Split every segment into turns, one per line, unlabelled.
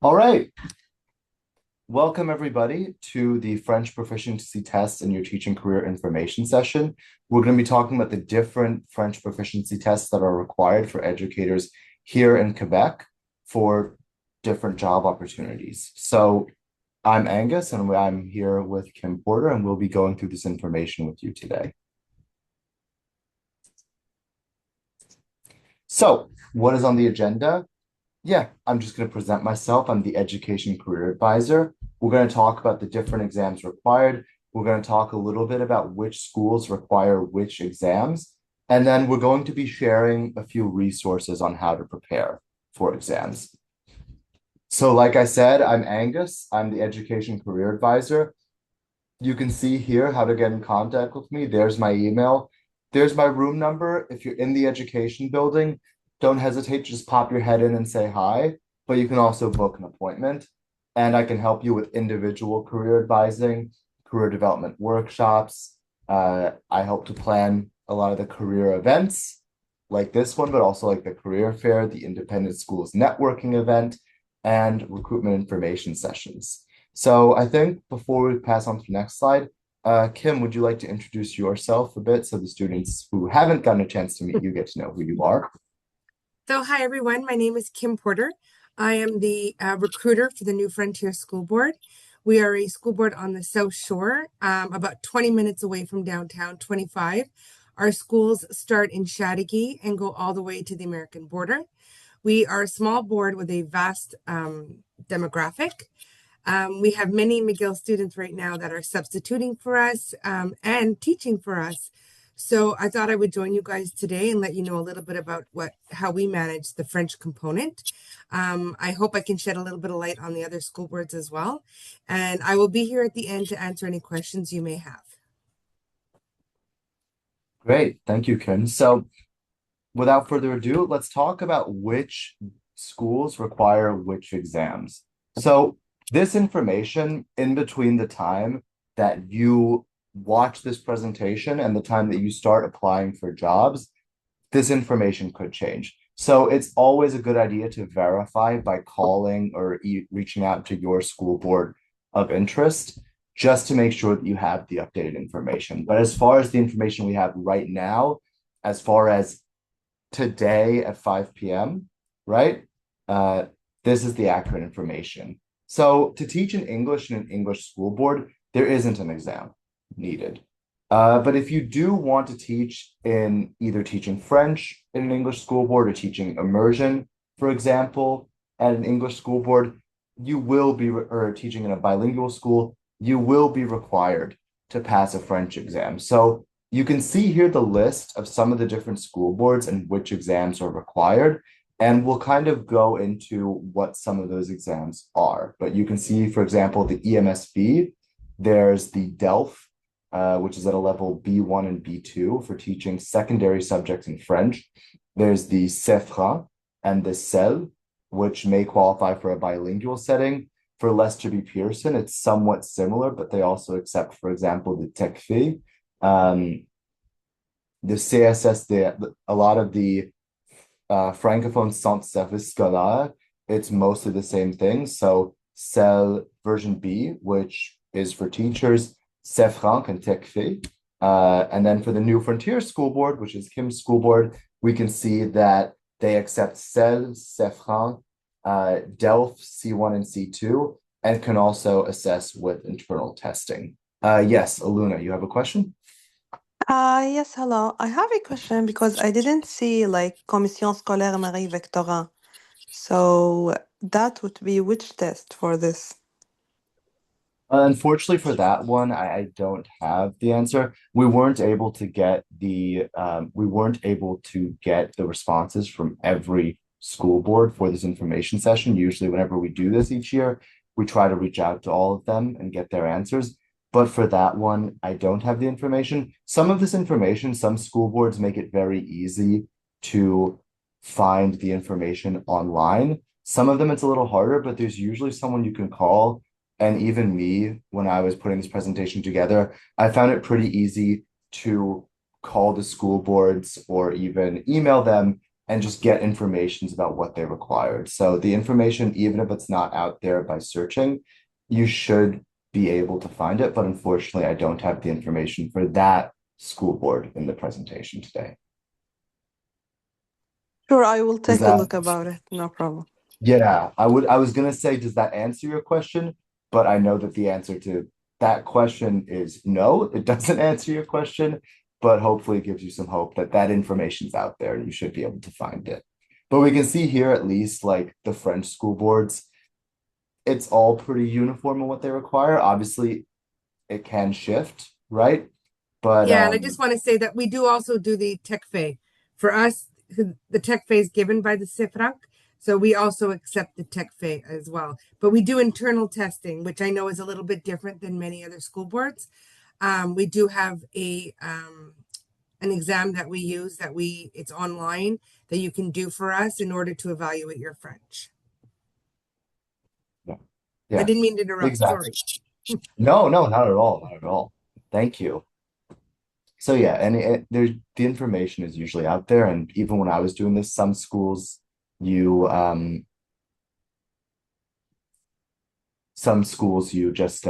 All right. Welcome, everybody, to the French proficiency tests in your teaching career information session. We're going to be talking about the different French proficiency tests that are required for educators here in Quebec for different job opportunities. So I'm Angus, and I'm here with Kim Porter, and we'll be going through this information with you today. So what is on the agenda? Yeah, I'm just going to present myself. I'm the Education Career Advisor. We're going to talk about the different exams required. We're going to talk a little bit about which schools require which exams. And then we're going to be sharing a few resources on how to prepare for exams. So like I said, I'm Angus. I'm the Education Career Advisor. You can see here how to get in contact with me. There's my email. There's my room number. If you're in the education building, don't hesitate to just pop your head in and say hi, but you can also book an appointment, and I can help you with individual career advising, career development workshops. I help to plan a lot of the career events like this one, but also like the career fair, the independent schools networking event, and recruitment information sessions. So I think before we pass on to the next slide, Kim, would you like to introduce yourself a bit so the students who haven't gotten a chance to meet you get to know who you are?
So, hi everyone. My name is Kim Porter. I am the recruiter for the new Fronteirs School Board. We are a school board on the South Shore, about 20 minutes away from downtown, 25. Our schools start in Chateauguay and go all the way to the American border. We are a small board with a vast demographic. We have many McGill students right now that are substituting for us and teaching for us. So I thought I would join you guys today and let you know a little bit about how we manage the French component. I hope I can shed a little bit of light on the other school boards as well. And I will be here at the end to answer any questions you may have.
Great. Thank you, Kim. So without further ado, let's talk about which schools require which exams. So this information in between the time that you watch this presentation and the time that you start applying for jobs, this information could change. So it's always a good idea to verify by calling or reaching out to your school board of interest just to make sure that you have the updated information. But as far as the information we have right now, as far as today at 5 p.m., right? This is the accurate information. So to teach in English in an English school board, there isn't an exam needed. But if you do want to teach in either teaching French in an English school board or teaching immersion, for example, at an English school board, you will be, or teaching in a bilingual school, you will be required to pass a French exam. So you can see here the list of some of the different school boards and which exams are required. And we'll kind of go into what some of those exams are. But you can see, for example, the EMSB, there's the DELF, which is at a level B1 and B2 for teaching secondary subjects in French. There's the CÉFRANC and the CEL, which may qualify for a bilingual setting. For Lester B. Pearson, it's somewhat similar, but they also accept, for example, the TECFÉE. The CSSDM, a lot of the Francophone Centre Service Scolaire, it's mostly the same thing. So CEL version B, which is for teachers, CÉFRANC and TECFÉE. And then for the new Fronteirs School Board, which is Kim's school board, we can see that they accept CEL, CÉFRANC, DELF C1 and C2, and can also assess with internal testing. Yes, Aluna, you have a question?
Yes, hello. I have a question because I didn't see like Commission Scolaire Marie Vectorin. So that would be which test for this?
Unfortunately for that one, I don't have the answer. We weren't able to get the responses from every school board for this information session. Usually whenever we do this each year, we try to reach out to all of them and get their answers. But for that one, I don't have the information. Some of this information, some school boards make it very easy to find the information online. Some of them it's a little harder, but there's usually someone you can call. And even me, when I was putting this presentation together, I found it pretty easy to call the school boards or even email them and just get informations about what they required. So the information, even if it's not out there by searching, you should be able to find it. But unfortunately, I don't have the information for that school board in the presentation today.
Sure, I will
Does
take a
that,
look about it. No problem.
yeah, I was gonna say, does that answer your question? But I know that the answer to that question is no, it doesn't answer your question, but hopefully it gives you some hope that that information's out there and you should be able to find it. But we can see here at least like the French school boards, it's all pretty uniform in what they require. Obviously, it can shift, right? But
Yeah, and I just want to say that we do also do the TECFÉE. For us, the TECFÉE is given by the CÉFRANC, so we also accept the TECFÉE as well. But we do internal testing, which I know is a little bit different than many other school boards. We do have an exam that we use it's online that you can do for us in order to evaluate your French.
yeah,
I
yeah,
didn't mean to interrupt.
exactly.
Sorry.
No, no, not at all, not at all. Thank you. So yeah, and there's the information is usually out there, and even when I was doing this, some schools you you just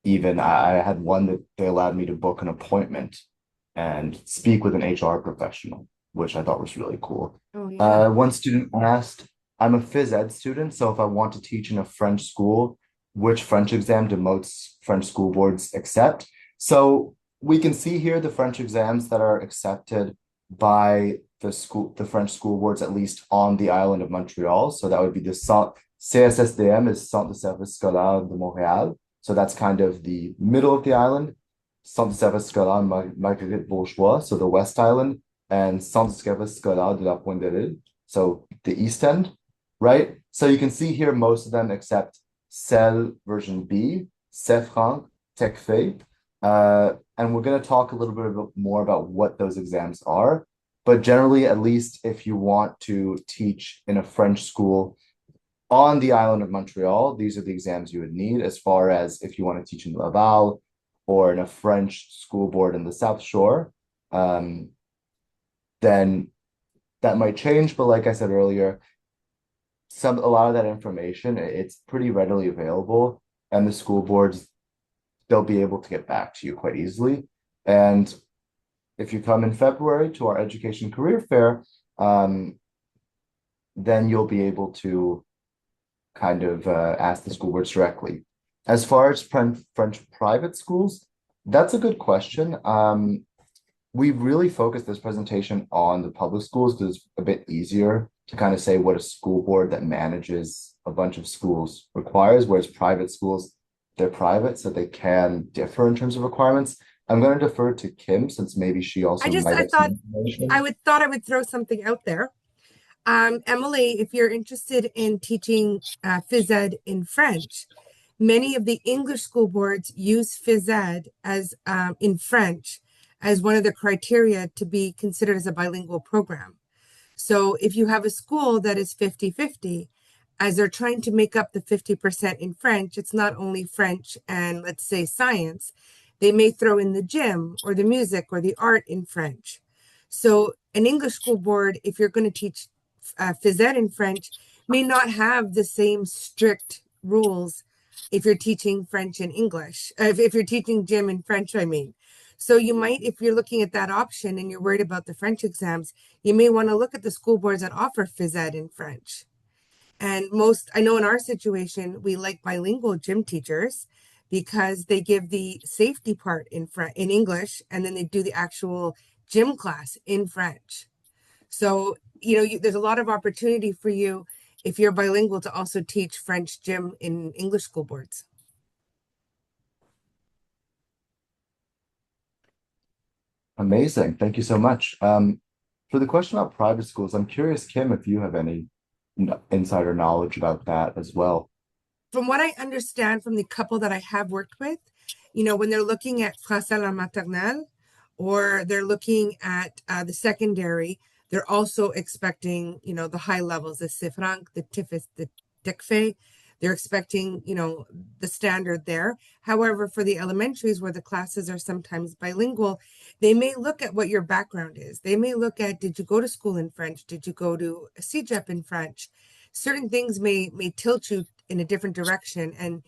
even I had one that they allowed me to book an appointment and speak with an HR professional, which I thought was really cool.
Oh yeah.
One student asked, I'm a phys ed student, so if I want to teach in a French school, which French exam do most French school boards accept? So we can see here the French exams that are accepted by the French school boards, at least on the island of Montreal. So that would be the CSSDM is Centre de Service Scolaire de Montréal. So that's kind of the middle of the island. Centre de Service Scolaire Marguerite Bourgeois, so the West Island, and Centre de Service Scolaire de la Pointe de l'Île, so the East End, right? So you can see here most of them except CEL version B, CÉFRANC, TECFÉE. And we're going to talk a little bit more about what those exams are. But generally, at least if you want to teach in a French school on the island of Montreal, these are the exams you would need. As far as if you want to teach in Laval or in a French school board in the South Shore, then that might change. But like I said earlier, a lot of that information, it's pretty readily available, and the school boards, they'll be able to get back to you quite easily. And if you come in February to our education career fair, then you'll be able to kind of ask the school boards directly. As far as French private schools, that's a good question. We really focused this presentation on the public schools because it's a bit easier to kind of say what a school board that manages a bunch of schools requires, whereas private schools, they're private, so they can differ in terms of requirements. I'm going to defer to Kim since maybe she also might
I
have some
thought
information.
I would throw something out there. Emily, if you're interested in teaching phys ed in French, many of the English school boards use phys ed as in French as one of the criteria to be considered as a bilingual program. So if you have a school that is 50-50, as they're trying to make up the 50% in French, it's not only French and let's say science, they may throw in the gym or the music or the art in French. So an English school board, if you're going to teach phys ed in French, may not have the same strict rules if you're teaching French and English, if you're teaching gym in French, I mean. So you might, if you're looking at that option and you're worried about the French exams, you may want to look at the school boards that offer phys ed in French. And I know in our situation, we like bilingual gym teachers because they give the safety part in English, and then they do the actual gym class in French. So, there's a lot of opportunity for you if you're bilingual to also teach French gym in English school boards.
Amazing. Thank you so much. For the question about private schools, I'm curious, Kim, if you have any insider knowledge about that as well.
From what I understand from the couple that I have worked with, when they're looking at français à la maternelle or they're looking at the secondary, they're also expecting, the high levels, the CÉFRANC, the TECFÉE. They're expecting, you know, the standard there. However, for the elementaries where the classes are sometimes bilingual, they may look at what your background is. They may look at, did you go to school in French? Did you go to a CEGEP in French? Certain things may tilt you in a different direction. And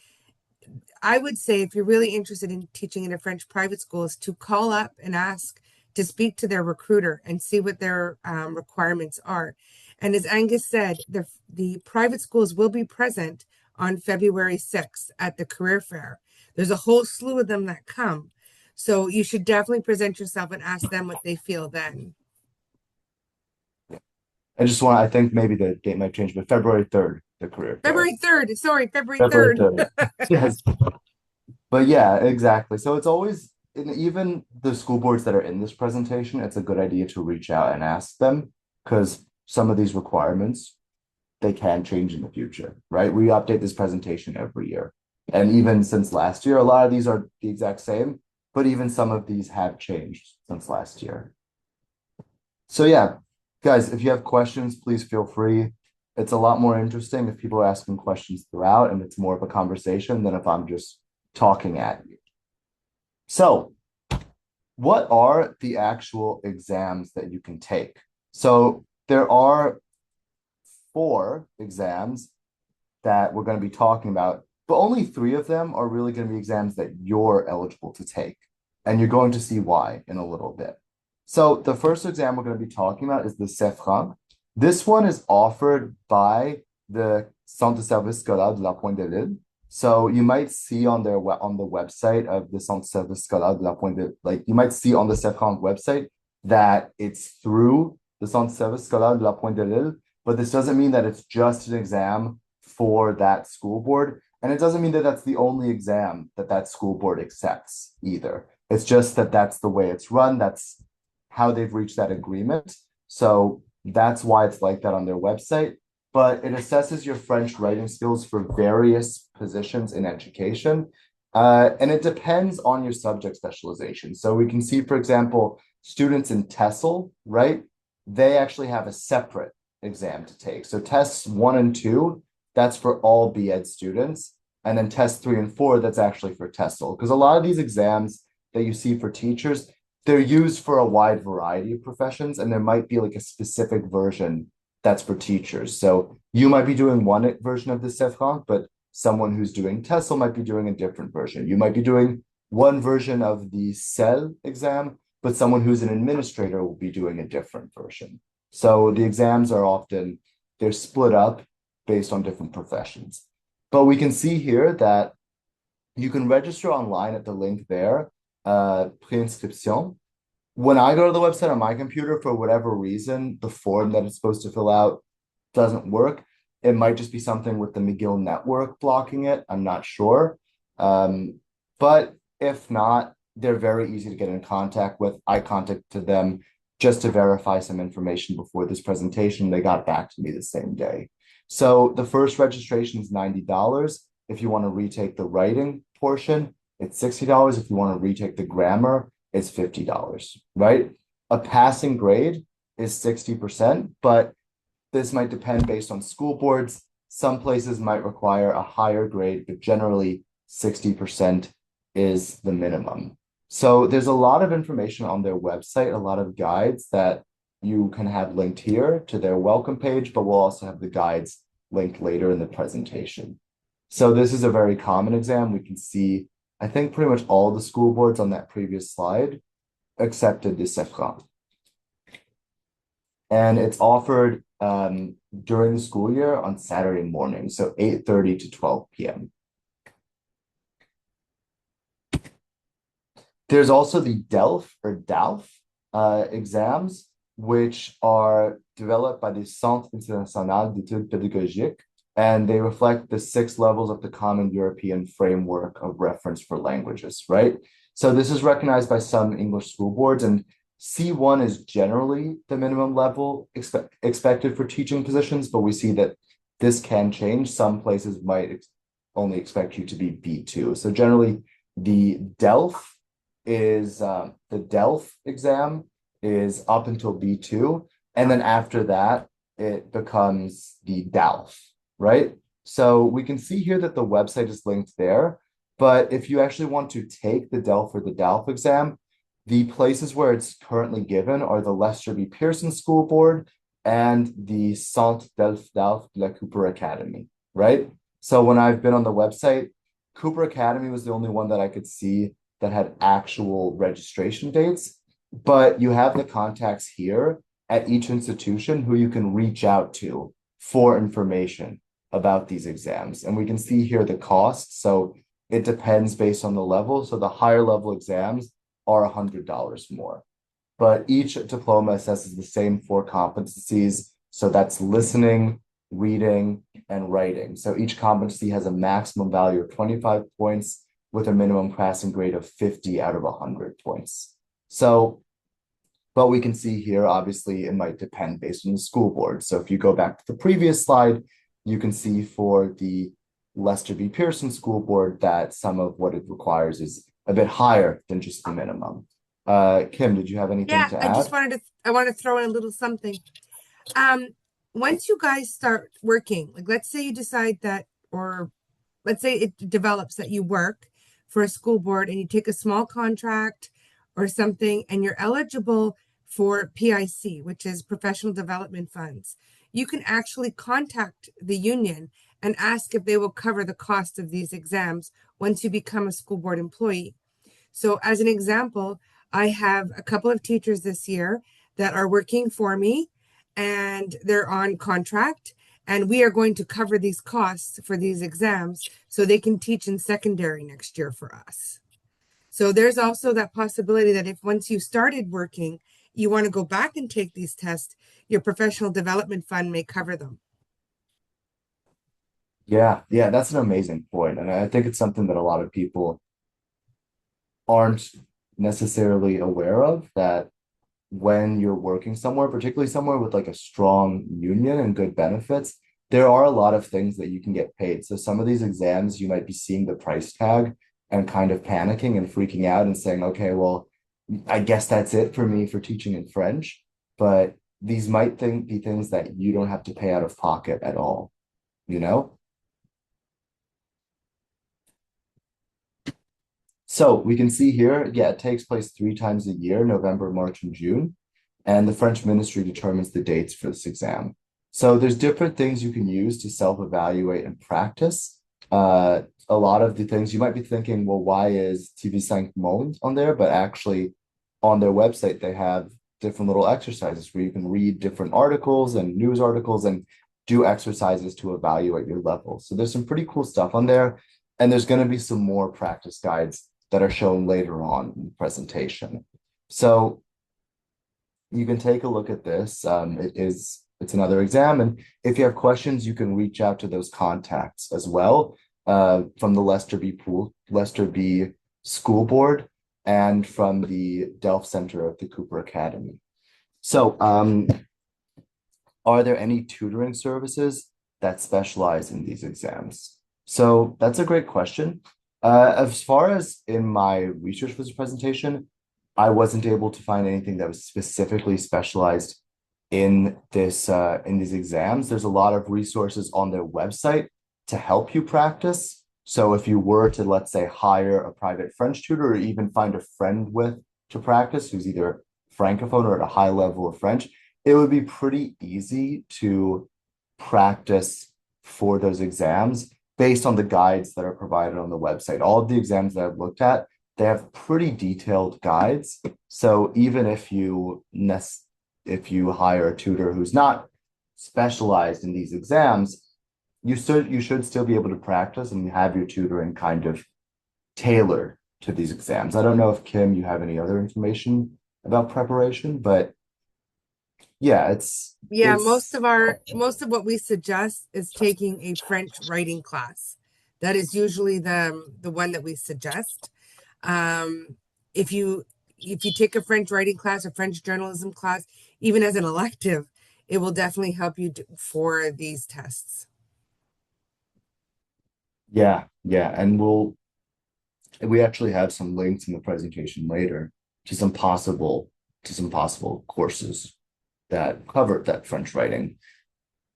I would say if you're really interested in teaching in a French private school is to call up and ask to speak to their recruiter and see what their requirements are. And as Angus said, the private schools will be present on February 6th at the career fair. There's a whole slew of them that come. So you should definitely present yourself and ask them what they feel then.
I think maybe the date might change, but February 3rd, the career fair.
February 3rd, sorry, February
February
3rd.
3rd. Yes. But yeah, exactly. So it's always, even the school boards that are in this presentation, it's a good idea to reach out and ask them, because some of these requirements, they can change in the future, right? We update this presentation every year. And even since last year, a lot of these are the exact same, but even some of these have changed since last year. So yeah, guys, if you have questions, please feel free. It's a lot more interesting if people are asking questions throughout and it's more of a conversation than if I'm just talking at you. So what are the actual exams that you can take? So there are 4 exams that we're going to be talking about, but only 3 of them are really going to be exams that you're eligible to take. And you're going to see why in a little bit. So the first exam we're going to be talking about is the CÉFRANC. This one is offered by the Centre de Service Scolaire de la Pointe de l'Île. So you might see on the website of the Centre de Service Scolaire de la Pointe de l'Île, like you might see on the CÉFRANC website that it's through the Centre de Service Scolaire de la Pointe de l'Île, but this doesn't mean that it's just an exam for that school board. And it doesn't mean that that's the only exam that that school board accepts either. It's just that that's the way it's run. That's how they've reached that agreement. So that's why it's like that on their website. But it assesses your French writing skills for various positions in education. And it depends on your subject specialization. So we can see, for example, students in TESOL, right? They actually have a separate exam to take. So tests 1 and 2, that's for all B.Ed students. And then tests 3 and 4, that's actually for TESOL. Because a lot of these exams that you see for teachers, they're used for a wide variety of professions, and there might be like a specific version that's for teachers. So you might be doing one version of the CÉFRANC, but someone who's doing TESOL might be doing a different version. You might be doing one version of the CEL exam, but someone who's an administrator will be doing a different version. So the exams are often, they're split up based on different professions. But we can see here that you can register online at the link there, Préinscription. When I go to the website on my computer, for whatever reason, the form that it's supposed to fill out doesn't work. It might just be something with the McGill network blocking it. I'm not sure. But if not, they're very easy to get in contact with. I contacted them just to verify some information before this presentation. They got back to me the same day. So the first registration is $90. If you want to retake the writing portion, it's $60. If you want to retake the grammar, it's $50, right? A passing grade is 60%, but this might depend based on school boards. Some places might require a higher grade, but generally 60% is the minimum. So there's a lot of information on their website, a lot of guides that you can have linked here to their welcome page, but we'll also have the guides linked later in the presentation. So this is a very common exam. We can see, I think pretty much all the school boards on that previous slide accepted the CÉFRANC. And it's offered during the school year on Saturday morning, so 8:30 to 12 p.m. There's also the DELF or DALF exams, which are developed by the Centre International d'Études Pédagogiques, and they reflect the 6 levels of the Common European Framework of Reference for Languages, right? So this is recognized by some English school boards, and C1 is generally the minimum level expected for teaching positions, but we see that this can change. Some places might only expect you to be B2. So generally, the DELF exam is up until B2, and then after that, it becomes the DALF, right? So we can see here that the website is linked there. But if you actually want to take the DELF or the DALF exam, the places where it's currently given are the Lester B. Pearson School Board and the Centre DELF DALF de la Cooper Academy, right? So when I've been on the website, Cooper Academy was the only one that I could see that had actual registration dates, but you have the contacts here at each institution who you can reach out to for information about these exams. And we can see here the cost. So it depends based on the level. So the higher level exams are $100 more. But each diploma assesses the same 4 competencies. So that's listening, reading, and writing. So each competency has a maximum value of 25 points with a minimum passing grade of 50 out of 100 points. So, but we can see here, obviously, it might depend based on the school board. So if you go back to the previous slide, you can see for the Lester B. Pearson School Board that some of what it requires is a bit higher than just the minimum. Kim, did you have anything to add?
I want to throw in a little something. Once you guys start working, like let's say you decide that, or let's say it develops that you work for a school board and you take a small contract or something and you're eligible for PIC, which is professional development funds, you can actually contact the union and ask if they will cover the cost of these exams once you become a school board employee. So as an example, I have a couple of teachers this year that are working for me and they're on contract, and we are going to cover these costs for these exams so they can teach in secondary next year for us. So there's also that possibility that if once you started working, you want to go back and take these tests, your professional development fund may cover them.
Yeah, that's an amazing point. And I think it's something that a lot of people aren't necessarily aware of, that when you're working somewhere, particularly somewhere with like a strong union and good benefits, there are a lot of things that you can get paid. So some of these exams, you might be seeing the price tag and kind of panicking and freaking out and saying, okay, well, I guess that's it for me for teaching in French. But these might be things that you don't have to pay out of pocket at all, you know? So we can see here, yeah, it takes place 3 times a year, November, March, and June. And the French ministry determines the dates for this exam. So there's different things you can use to self-evaluate and practice. A lot of the things you might be thinking, well, why is TV5 Monde on there? But actually on their website, they have different little exercises where you can read different articles and news articles and do exercises to evaluate your level. So there's some pretty cool stuff on there. And there's going to be some more practice guides that are shown later on in the presentation. So you can take a look at this. It's another exam. And if you have questions, you can reach out to those contacts as well, from the Lester B. School Board and from the DELF Center of the Cooper Academy. So are there any tutoring services that specialize in these exams? So that's a great question. As far as in my research for this presentation, I wasn't able to find anything that was specifically specialized in this in these exams. There's a lot of resources on their website to help you practice. So if you were to, let's say, hire a private French tutor or even find a friend to practice who's either Francophone or at a high level of French, it would be pretty easy to practice for those exams based on the guides that are provided on the website. All of the exams that I've looked at, they have pretty detailed guides. So even if you hire a tutor who's not specialized in these exams, you should still be able to practice and have your tutoring kind of tailored to these exams. I don't know if, Kim, you have any other information about preparation, but yeah,
most of what we suggest is taking a French writing class. That is usually the one that we suggest. If you take a French writing class or French journalism class, even as an elective, it will definitely help you for these tests.
Yeah, and we actually have some links in the presentation later to some possible courses that cover that French writing.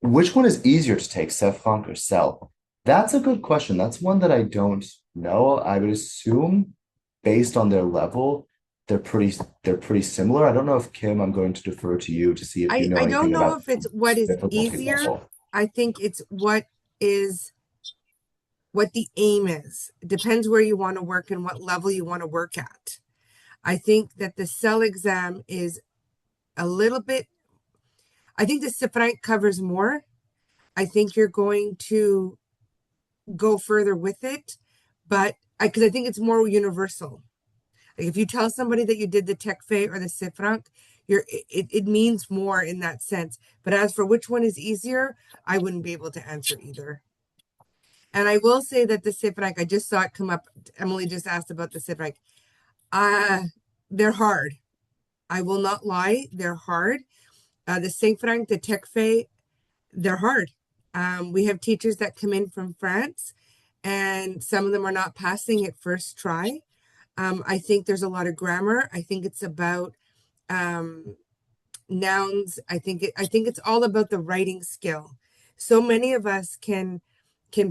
Which one is easier to take, CÉFRANC or CEL? That's a good question. That's one that I don't know. I would assume based on their level, they're pretty similar. I don't know if Kim, I'm going to defer to you to see if you know
I don't
anything
know
about
if it's what is
difficulty
easier.
level.
I think it's is what the aim is. It depends where you want to work and what level you want to work at. I think that the cell exam is a little bit, I think the CÉFRANC covers more. I think you're going to go further with it, but because I think it's more universal. Like if you tell somebody that you did the TECFÉE or the CÉFRANC, it means more in that sense. But as for which one is easier, I wouldn't be able to answer either. And I will say that the CÉFRANC, I just saw it come up. Emily just asked about the CÉFRANC. They're hard. I will not lie, they're hard. The CÉFRANC, the TECFÉE, they're hard. We have teachers that come in from France, and some of them are not passing at first try. I think there's a lot of grammar. I think it's about nouns. I think it's all about the writing skill. So many of us can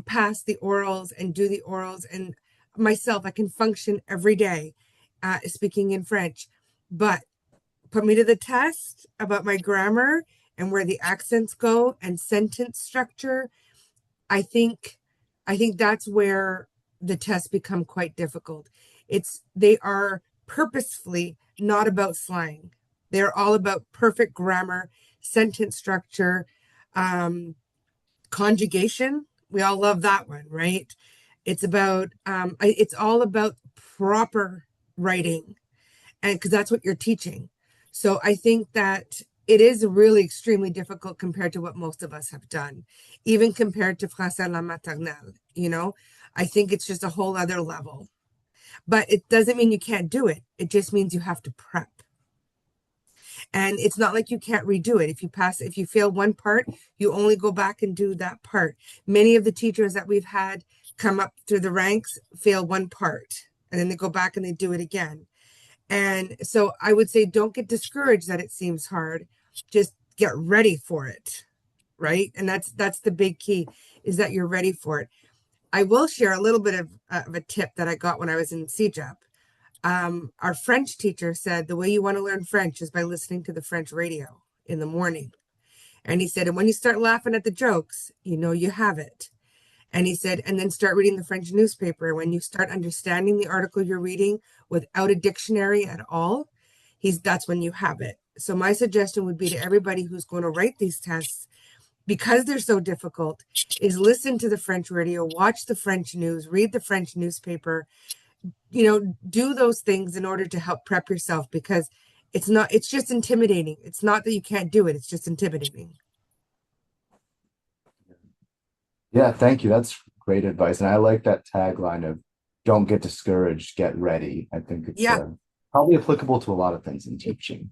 pass the orals and do the orals, and myself, I can function every day speaking in French, but put me to the test about my grammar and where the accents go and sentence structure. I think that's where the tests become quite difficult. They are purposefully not about slang. They're all about perfect grammar, sentence structure, conjugation. We all love that one, right? It's about it's all about proper writing, and because that's what you're teaching. So I think that it is really extremely difficult compared to what most of us have done, even compared to Français la maternelle, you know? I think it's just a whole other level. But it doesn't mean you can't do it. It just means you have to prep. And it's not like you can't redo it. If you fail one part, you only go back and do that part. Many of the teachers that we've had come up through the ranks fail one part, and then they go back and they do it again. And so I would say don't get discouraged that it seems hard. Just get ready for it, right? And that's the big key, is that you're ready for it. I will share a little bit of a tip that I got when I was in CEGEP. Our French teacher said the way you want to learn French is by listening to the French radio in the morning. And he said, and when you start laughing at the jokes, you know you have it. And he said, and then start reading the French newspaper. When you start understanding the article you're reading without a dictionary at all, that's when you have it. So my suggestion would be to everybody who's going to write these tests, because they're so difficult, is listen to the French radio, watch the French news, read the French newspaper, do those things in order to help prep yourself, because it's just intimidating. It's not that you can't do it. It's just intimidating.
Yeah, thank you. That's great advice. And I like that tagline of don't get discouraged, get ready. I think it's probably applicable to a lot of things in teaching.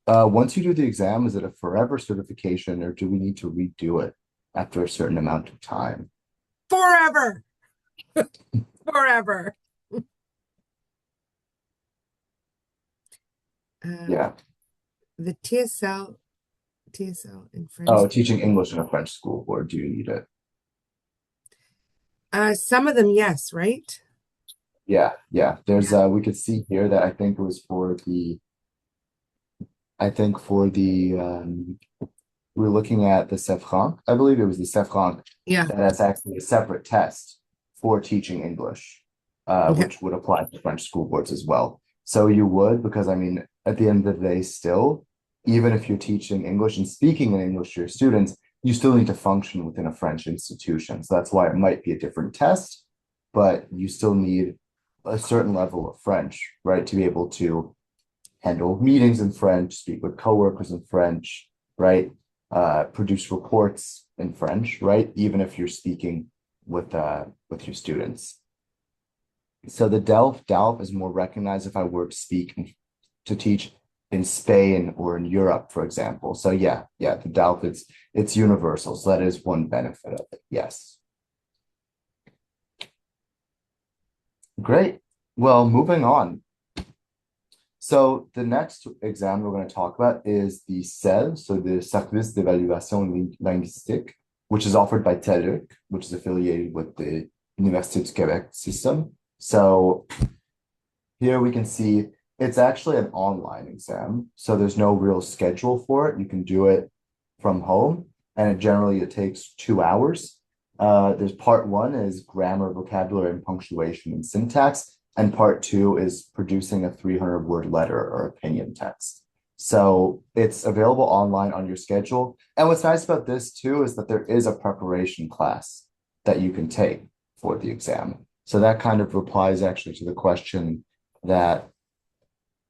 Once you do the exam, is it a forever certification, or do we need to redo it after a certain amount of time?
Forever. Forever.
Yeah.
The TSL in French.
Oh, teaching English in a French school board. Do you need it?
Some of them, yes, right?
Yeah. There's we could see here that I think it was for the we're looking at the CÉFRANC. I believe it was the CÉFRANC.
Yeah.
That's actually a separate test for teaching English, which would apply to French school boards as well. So you would, because I mean, at the end of the day, still, even if you're teaching English and speaking in English to your students, you still need to function within a French institution. So that's why it might be a different test, but you still need a certain level of French, right, to be able to handle meetings in French, speak with coworkers in French, right, produce reports in French, right, even if you're speaking with your students. So the DALF is more recognized if I were to teach in Spain or in Europe, for example. So yeah, the DALF, it's universal. So that is one benefit of it. Yes. Great. Well, moving on. So the next exam we're going to talk about is the CEL, so the Service d'Évaluation Linguistique. which is offered by TELUC, which is affiliated with the Université du Québec system. So here we can see it's actually an online exam. So there's no real schedule for it. You can do it from home, and it takes 2 hours. There's part one is grammar, vocabulary, and punctuation and syntax. And part two is producing a 300-word letter or opinion text. So it's available online on your schedule. And what's nice about this too is that there is a preparation class that you can take for the exam. So that kind of replies actually to the question that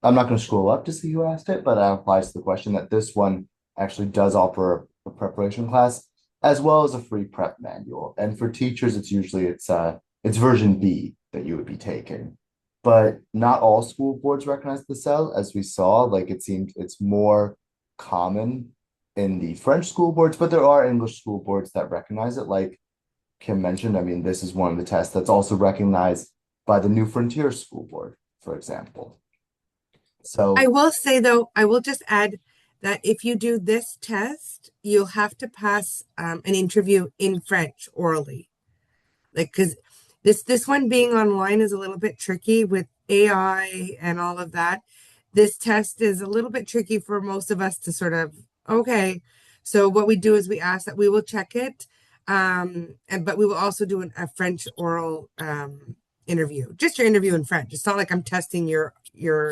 I'm not going to scroll up to see who asked it, but that applies to the question that this one actually does offer a preparation class as well as a free prep manual. And for teachers, it's version B that you would be taking. But not all school boards recognize the CEL, as we saw. Like it seemed it's more common in the French school boards, but there are English school boards that recognize it. Like Kim mentioned, I mean, this is one of the tests that's also recognized by the new Fronteirs School Board, for example. So
I will say though, I will just add that if you do this test, you'll have to pass an interview in French orally. Like, because this one being online is a little bit tricky with AI and all of that. This test is a little bit tricky for most of us to sort of, okay. So what we do is we ask that we will check it. But we will also do a French oral interview, just your interview in French. It's not like I'm testing your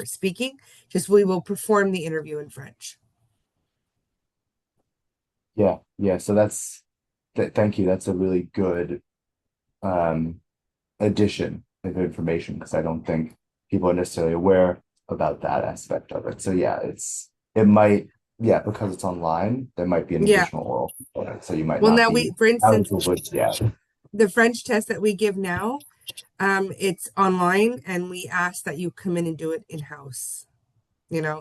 speaking, just we will perform the interview in French.
yeah. So thank you. That's a really good addition of information because I don't think people are necessarily aware about that aspect of it. So yeah, because it's online, there might be an additional oral component. So you might
Well,
not
now
be
for instance,
yeah.
the French test that we give now, it's online, and we ask that you come in and do it in-house.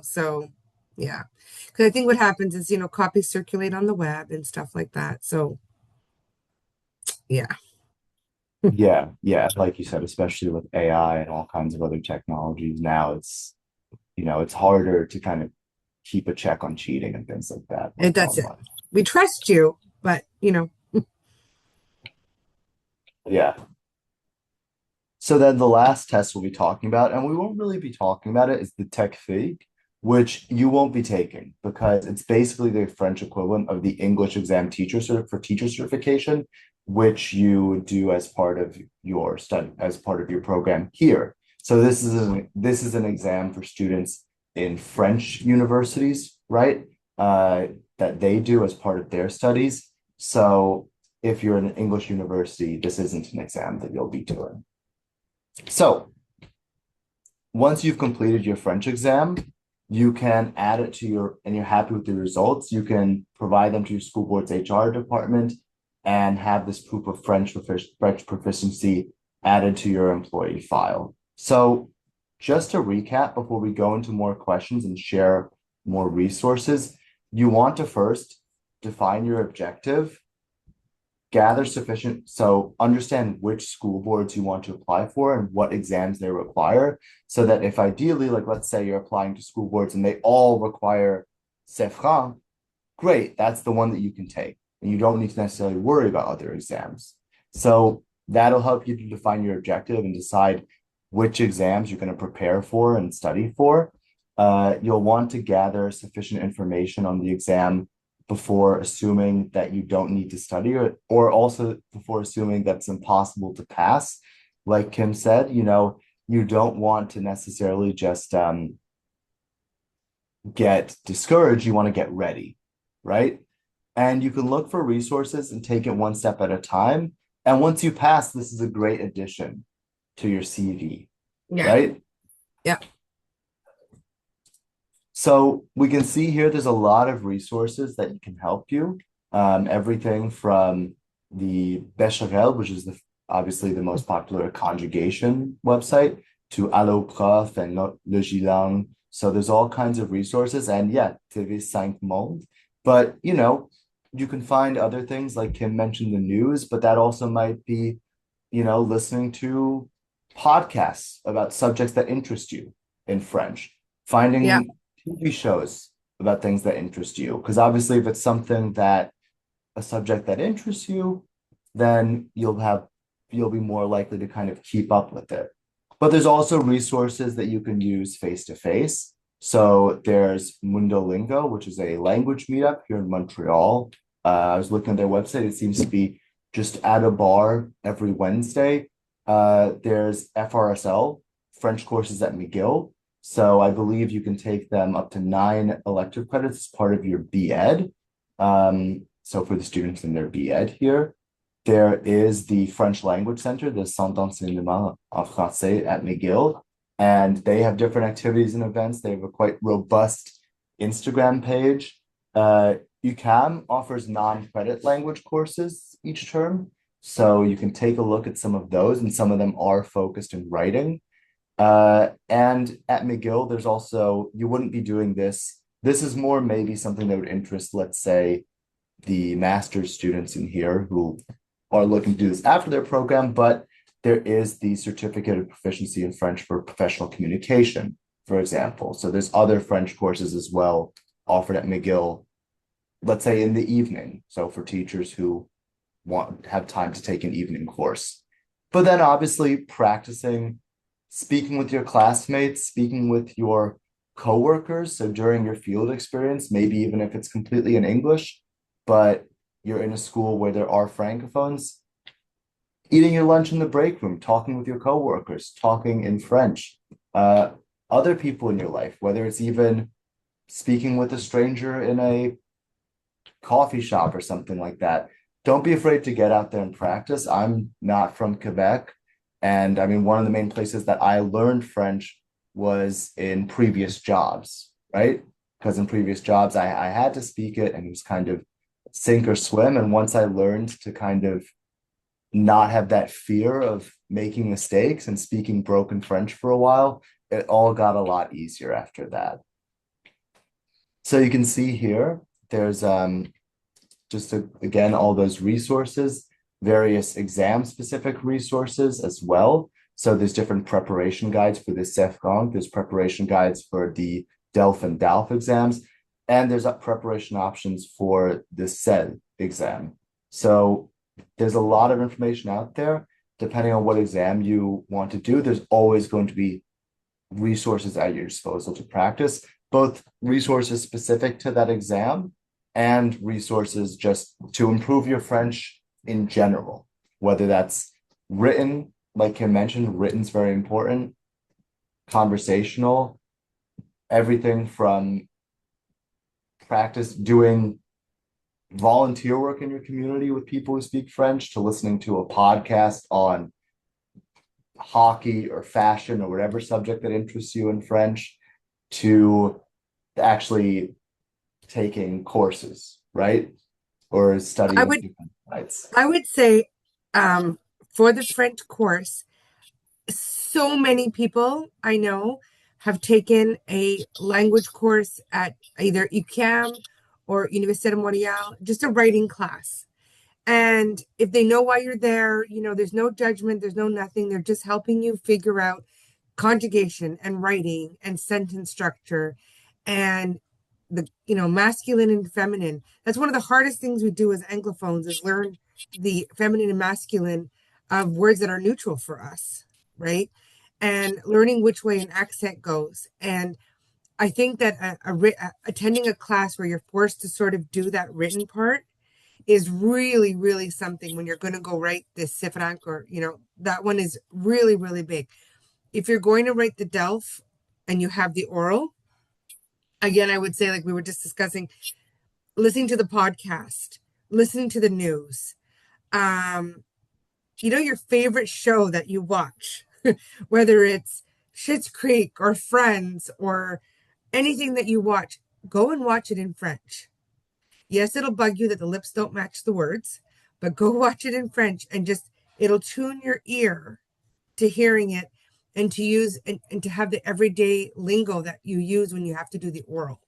So yeah, because I think what happens is copies circulate on the web and stuff like that. So yeah.
Yeah, like you said, especially with AI and all kinds of other technologies now, it's harder to kind of keep a check on cheating and things like that when it's
That's it.
online.
We trust you, but
Yeah. So then the last test we'll be talking about, and we won't really be talking about it, is the TECFÉE, which you won't be taking because it's basically the French equivalent of the English exam for teacher certification, which you do as part of your study, as part of your program here. So this is an exam for students in French universities, right? That they do as part of their studies. So if you're in an English university, this isn't an exam that you'll be doing. So once you've completed your French exam, you can add it to and you're happy with the results, you can provide them to your school board's HR department and have this proof of French proficiency added to your employee file. So just to recap, before we go into more questions and share more resources, you want to first define your objective, understand which school boards you want to apply for and what exams they require, so that if ideally, like let's say you're applying to school boards and they all require CÉFRANC, great, that's the one that you can take. And you don't need to necessarily worry about other exams. So that'll help you to define your objective and decide which exams you're going to prepare for and study for. You'll want to gather sufficient information on the exam before assuming that you don't need to study or also before assuming that's impossible to pass. Like Kim said, you don't want to necessarily just get discouraged. You want to get ready, right? And you can look for resources and take it one step at a time. And once you pass, this is a great addition to your CV, right?
Yeah.
So we can see here, there's a lot of resources that can help you. Everything from the Becherel, which is obviously the most popular conjugation website, to Allo Prof and Le Gilang. So there's all kinds of resources, and yeah, TV5 Monde. But you can find other things like Kim mentioned the news, but that also might be, listening to podcasts about subjects that interest you in French, finding TV shows about things that interest you. Because obviously, if it's something that a subject that interests you, then you'll be more likely to kind of keep up with it. But there's also resources that you can use face to face. So there's Mundolingo, which is a language meetup here in Montreal. I was looking at their website. It seems to be just at a bar every Wednesday. There's FRSL, French courses at McGill. So I believe you can take them up to 9 elective credits as part of your B.Ed. So for the students in their B.Ed here. There is the French Language Center, the Centre d'enseignement en français at McGill, and they have different activities and events. They have a quite robust Instagram page. UQAM offers non-credit language courses each term, so you can take a look at some of those, and some of them are focused in writing. And at McGill, there's also, you wouldn't be doing this. This is more maybe something that would interest, let's say, the master's students in here who are looking to do this after their program, but there is the certificate of proficiency in French for professional communication, for example. So there's other French courses as well offered at McGill, let's say in the evening. So for teachers who have time to take an evening course. But then obviously practicing, speaking with your classmates, speaking with your coworkers. So during your field experience, maybe even if it's completely in English, but you're in a school where there are francophones, eating your lunch in the break room, talking with your coworkers, talking in French, other people in your life, whether it's even speaking with a stranger in a coffee shop or something like that. Don't be afraid to get out there and practice. I'm not from Quebec. And I mean, one of the main places that I learned French was in previous jobs, right? Because in previous jobs, I had to speak it, and it was kind of sink or swim. And once I learned to kind of not have that fear of making mistakes and speaking broken French for a while, it all got a lot easier after that. So you can see here, there's again, all those resources, various exam specific resources as well. So there's different preparation guides for the CÉFRANC, there's preparation guides for the DELF and DALF exams, and there's preparation options for the CEL exam. So there's a lot of information out there. Depending on what exam you want to do, there's always going to be resources at your disposal to practice, both resources specific to that exam and resources just to improve your French in general, whether that's written, like Kim mentioned, written's very important, conversational, everything from practice doing volunteer work in your community with people who speak French, to listening to a podcast on hockey or fashion or whatever subject that interests you in French, to actually taking courses, right? Or studying different sites.
I would say for the French course, so many people I know have taken a language course at either UQAM or Université de Montréal, just a writing class. And if they know why you're there, there's no judgment, there's no nothing. They're just helping you figure out conjugation and writing and sentence structure and the masculine and feminine. That's one of the hardest things we do as Anglophones, is learn the feminine and masculine of words that are neutral for us, right? And learning which way an accent goes. And I think that attending a class where you're forced to sort of do that written part is really, really something when you're going to go write this CÉFRANC, or, that one is really, really big. If you're going to write the DELF and you have the oral, again, I would say, like we were just discussing, listening to the podcast, listening to the news, your favorite show that you watch, whether it's Schitt's Creek or Friends or anything that you watch, go and watch it in French. Yes, it'll bug you that the lips don't match the words, but go watch it in French, and it'll tune your ear to hearing it, and to use and to have the everyday lingo that you use when you have to do the oral.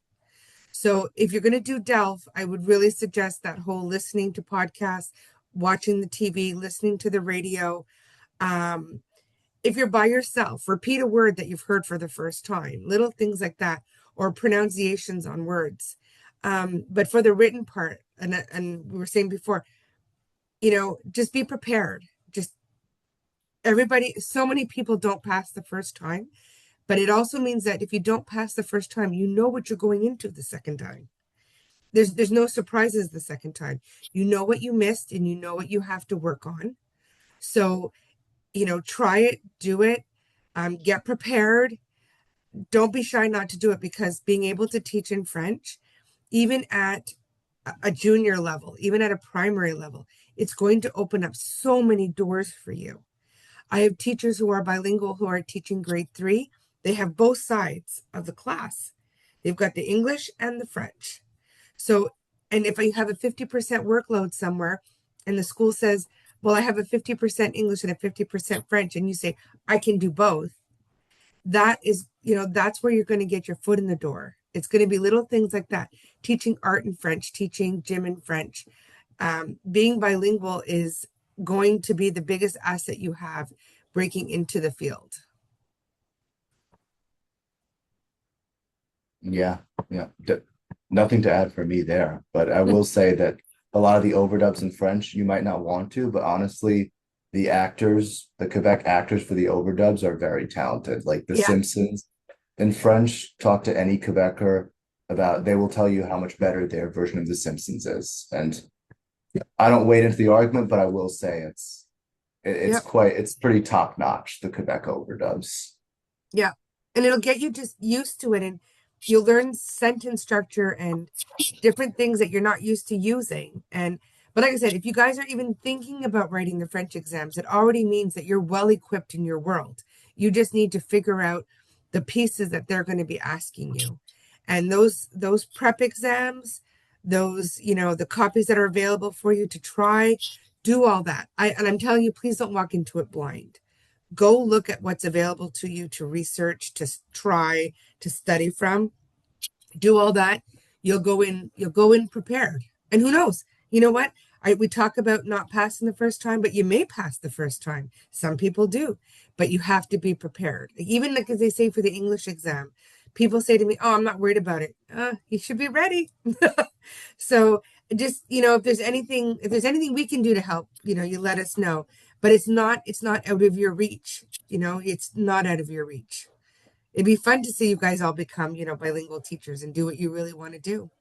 So if you're going to do DELF, I would really suggest that whole listening to podcasts, watching the TV, listening to the radio. If you're by yourself, repeat a word that you've heard for the first time, little things like that, or pronunciations on words. But for the written part, and we were saying before, just be prepared. Just everybody, so many people don't pass the first time, but it also means that if you don't pass the first time, you know what you're going into the second time. There's no surprises the second time. You know what you missed and you know what you have to work on. So, try it, do it, get prepared. Don't be shy not to do it, because being able to teach in French, even at a junior level, even at a primary level, it's going to open up so many doors for you. I have teachers who are bilingual who are teaching grade 3. They have both sides of the class. They've got the English and the French. So, and if you have a 50% workload somewhere and the school says, well, I have a 50% English and a 50% French, and you say, I can do both, that is, that's where you're going to get your foot in the door. It's going to be little things like that. Teaching art in French, teaching gym in French. Being bilingual is going to be the biggest asset you have breaking into the field.
Yeah, yeah. Nothing to add for me there, but I will say that a lot of the overdubs in French, you might not want to, but honestly, the actors, the Quebec actors for the overdubs are very talented. Like The
Yeah.
Simpsons in French, talk to any Quebecer about, they will tell you how much better their version of The Simpsons is. And I don't wade into the argument, but I will say
Yep.
it's pretty top notch, the Quebec overdubs.
Yeah. And it'll get you just used to it, and you'll learn sentence structure and different things that you're not used to using. But like I said, if you guys are even thinking about writing the French exams, it already means that you're well equipped in your world. You just need to figure out the pieces that they're going to be asking you. And those prep exams, those, the copies that are available for you to try, do all that. And I'm telling you, please don't walk into it blind. Go look at what's available to you to research, to try, to study from. Do all that. You'll go in prepared. And who knows? You know what? We talk about not passing the first time, but you may pass the first time. Some people do, but you have to be prepared. Even like as they say for the English exam, people say to me, "Oh, I'm not worried about it." You should be ready. So just, if there's anything we can do to help, you let us know. But it's not out of your reach. It's not out of your reach. It'd be fun to see you guys all become, bilingual teachers and do what you really want to do.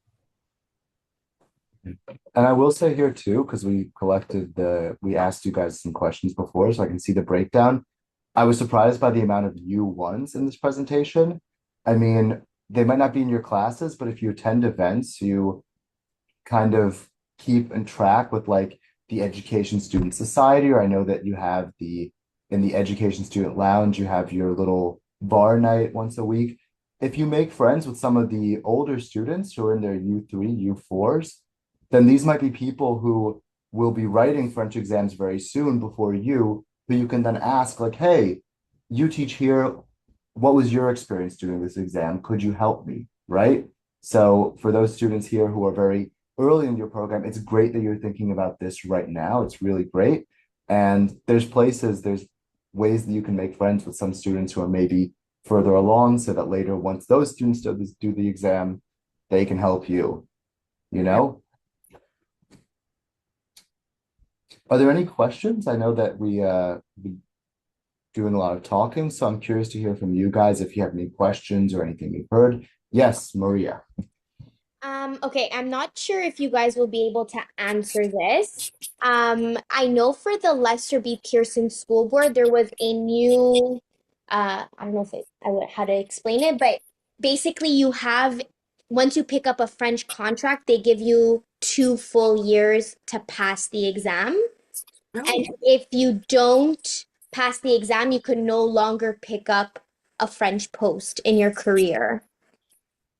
And I will say here too, because we asked you guys some questions before, so I can see the breakdown. I was surprised by the amount of U1s in this presentation. I mean, they might not be in your classes, but if you attend events, you kind of keep in track with like the Education Student Society, or I know that you have in the Education Student Lounge, you have your little bar night once a week. If you make friends with some of the older students who are in their U3, U4s, then these might be people who will be writing French exams very soon before you, who you can then ask, like, hey, you teach here. What was your experience doing this exam? Could you help me? Right? So for those students here who are very early in your program, it's great that you're thinking about this right now. It's really great. And there's ways that you can make friends with some students who are maybe further along, so that later, once those students do the exam, they can help you, you
Yep.
know? Are there any questions? I know that we doing a lot of talking, so I'm curious to hear from you guys if you have any questions or anything you've heard. Yes, Maria.
Okay, I'm not sure if you guys will be able to answer this. I know for the Lester B. Pearson School Board, there was a new, I don't know if how to explain it, but basically once you pick up a French contract, they give you 2 full years to pass the exam.
No.
And if you don't pass the exam, you could no longer pick up a French post in your career.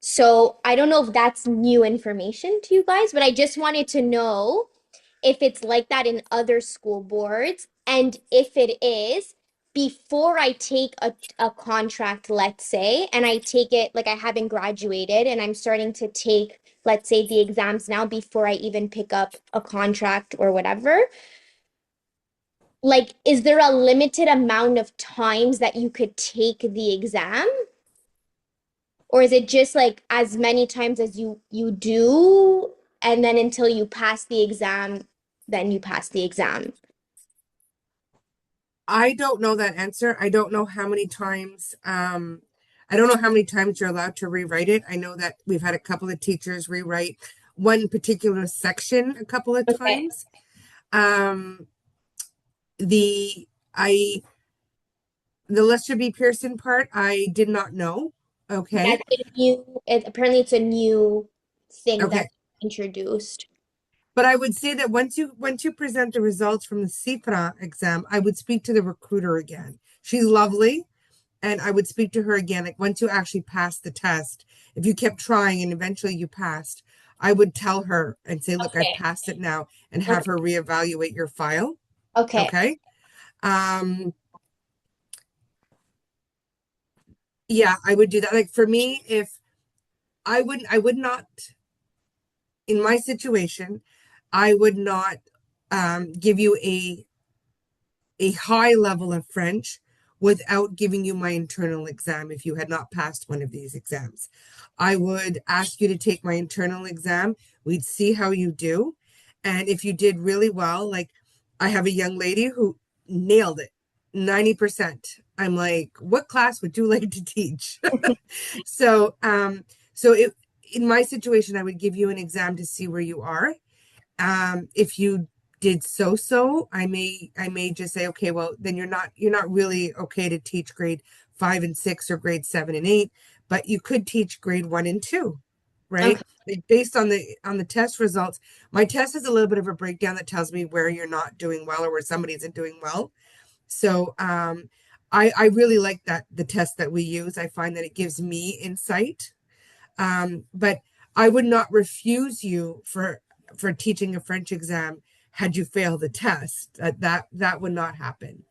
So I don't know if that's new information to you guys, but I just wanted to know if it's like that in other school boards. And if it is, before I take a contract, let's say, and I take it like I haven't graduated and I'm starting to take, let's say, the exams now before I even pick up a contract or whatever. Like, is there a limited amount of times that you could take the exam? Or is it just like as many times as you do, and then until you pass the exam, then you pass the exam?
I don't know that answer. I don't know how many times, I don't know how many times you're allowed to rewrite it. I know that we've had a couple of teachers rewrite one particular section a couple of
Okay.
times. The Lester B. Pearson part, I did not know. Okay.
That's a new, apparently it's a new thing
Okay.
that's introduced.
But I would say that once you present the results from the CÉFRANC exam, I would speak to the recruiter again. She's lovely, and I would speak to her again. Like once you actually passed the test, if you kept trying and eventually you passed, I would tell her and say, "Look, I've
Okay.
passed it now," and have her reevaluate your file.
Okay.
Okay. Yeah, I would do that. Like for me, if I would not, in my situation, I would not give you a high level of French without giving you my internal exam if you had not passed one of these exams. I would ask you to take my internal exam. We'd see how you do. And if you did really well, like I have a young lady who nailed it, 90%. I'm like, what class would you like to teach? So, so in my situation, I would give you an exam to see where you are. If you did so, I may just say, okay, well, then you're not really okay to teach grade 5 and 6 or grade 7 and 8, but you could teach grade 1 and 2, right?
Okay.
Like, based on the test results. My test is a little bit of a breakdown that tells me where you're not doing well or where somebody isn't doing well. So I really like that the test that we use. I find that it gives me insight. But I would not refuse you for teaching a French exam had you failed the test. That would not happen.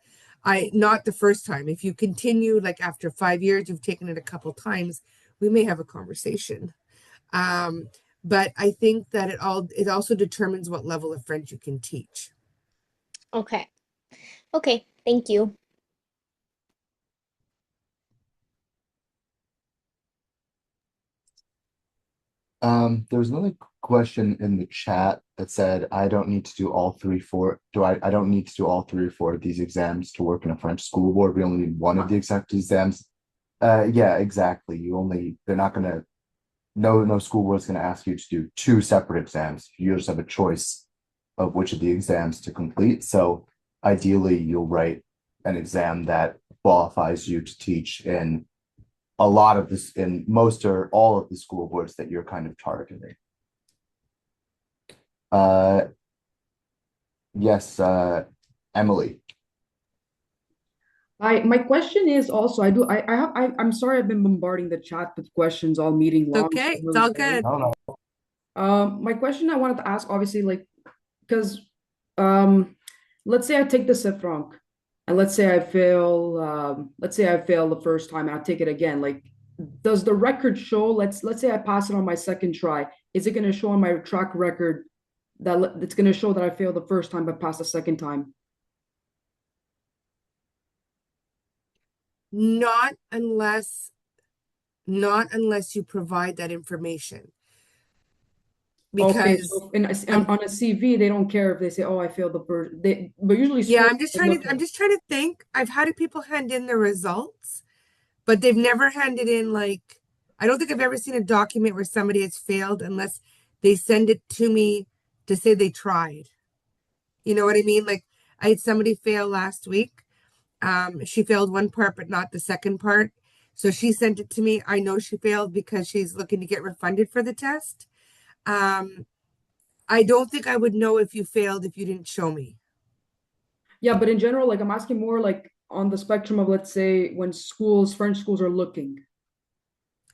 Not the first time. If you continue, like after 5 years, you've taken it a couple times, we may have a conversation. But I think that it also determines what level of French you can teach.
Okay. Okay. Thank you.
There was another question in the chat that said, I don't need to do all I don't need to do all 3 or 4 of these exams to work in a French school board. We only need one of the exact exams. Yeah, exactly. They're not gonna, no school board's gonna ask you to do 2 separate exams. You just have a choice of which of the exams to complete. So ideally, you'll write an exam that qualifies you to teach in a lot of this, in most or all of the school boards that you're kind of targeting. Yes, Emily.
My question is also I'm sorry I've been bombarding the chat with questions all meeting long.
Okay,
So
it's all good.
No.
My question I wanted to ask, obviously, like, because let's say I take the CÉFRANC and let's say I fail the first time and I take it again. Like, does the record show, let's say I pass it on my second try, is it going to show on my track record that it's going to show that I failed the first time but passed the second time?
Not unless you provide that information.
Okay,
Because
so on a CV, they don't care if they say, "Oh, I failed the first." But usually,
yeah,
schools
I'm just
look
trying
at-
to think. I've had people hand in the results, but they've never handed in, like, I don't think I've ever seen a document where somebody has failed unless they send it to me to say they tried. You know what I mean? Like I had somebody fail last week. She failed one part, but not the second part. So she sent it to me. I know she failed because she's looking to get refunded for the test. I don't think I would know if you failed if you didn't show me.
Yeah, but in general, like I'm asking more like on the spectrum of, let's say, when French schools are looking.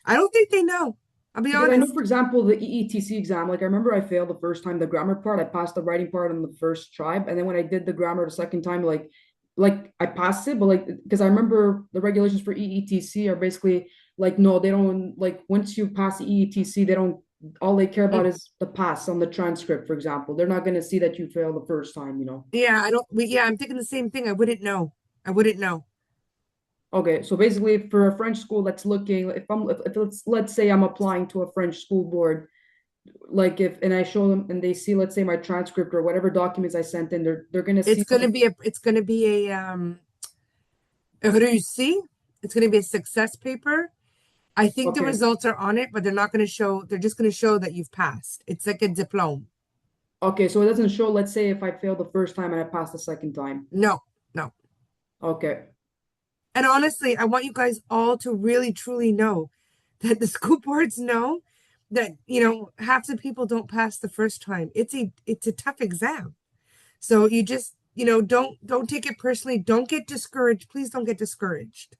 I don't think they know. I'll be
Because I know,
honest.
for example, the EETC exam, like I remember I failed the first time, the grammar part, I passed the writing part on the first try. And then when I did the grammar the second time, like I passed it, but like, because I remember the regulations for EETC are basically like, no, they don't, like once you pass the EETC, they don't, all they care about is the pass on the transcript, for example. They're not going to see that you failed the first time, you know?
Yeah, I don't. Yeah, I'm thinking the same thing. I wouldn't know. I wouldn't know.
Okay, so basically for a French school that's looking, if let's say I'm applying to a French school board, like and I show them and they see, let's say, my transcript or whatever documents I sent in, they're gonna see.
It's gonna be a réussi. It's gonna be a success paper. I think the
Okay,
results are on it, but they're not gonna show, they're just gonna show that you've passed. It's like a diploma.
okay, so it doesn't show, let's say, if I failed the first time and I passed the second time.
No, no.
Okay.
And honestly, I want you guys all to really truly know that the school boards know that, you know, half the people don't pass the first time. It's a tough exam. So you just, you know, don't take it personally. Don't get discouraged. Please don't get discouraged.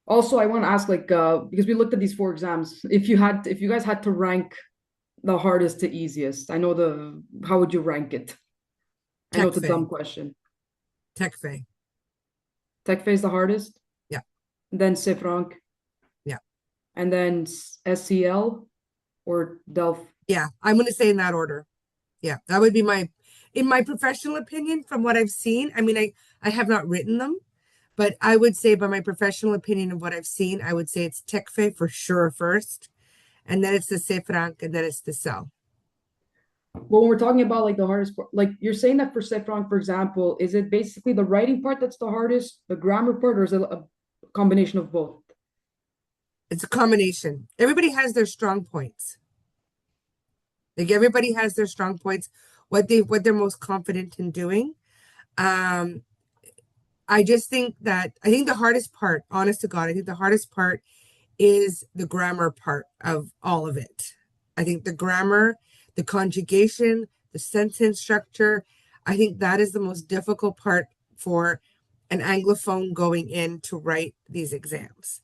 Also, I want to ask, like, because we looked at these 4 exams, if you guys had to rank the hardest to easiest, how would you rank it? I know it's a dumb
TECFÉE.
question.
TECFÉE.
TECFÉE is the hardest?
Yeah.
Then CÉFRANC?
Yeah.
And then SCL or DELF?
Yeah, I'm going to say in that order. Yeah, that would be in my professional opinion, from what I've seen. I mean, I have not written them, but I would say by my professional opinion of what I've seen, I would say it's TECFÉE for sure first, and then it's the CÉFRANC, and then it's the CEL.
Well, when we're talking about like the hardest part, like you're saying that for CÉFRANC, for example, is it basically the writing part that's the hardest, the grammar part, or is it a combination of both?
It's a combination. Everybody has their strong points. Like everybody has their strong points, what they're most confident in doing. I just think the hardest part, honest to God, I think the hardest part is the grammar part of all of it. I think the grammar, the conjugation, the sentence structure, I think that is the most difficult part for an Anglophone going in to write these exams.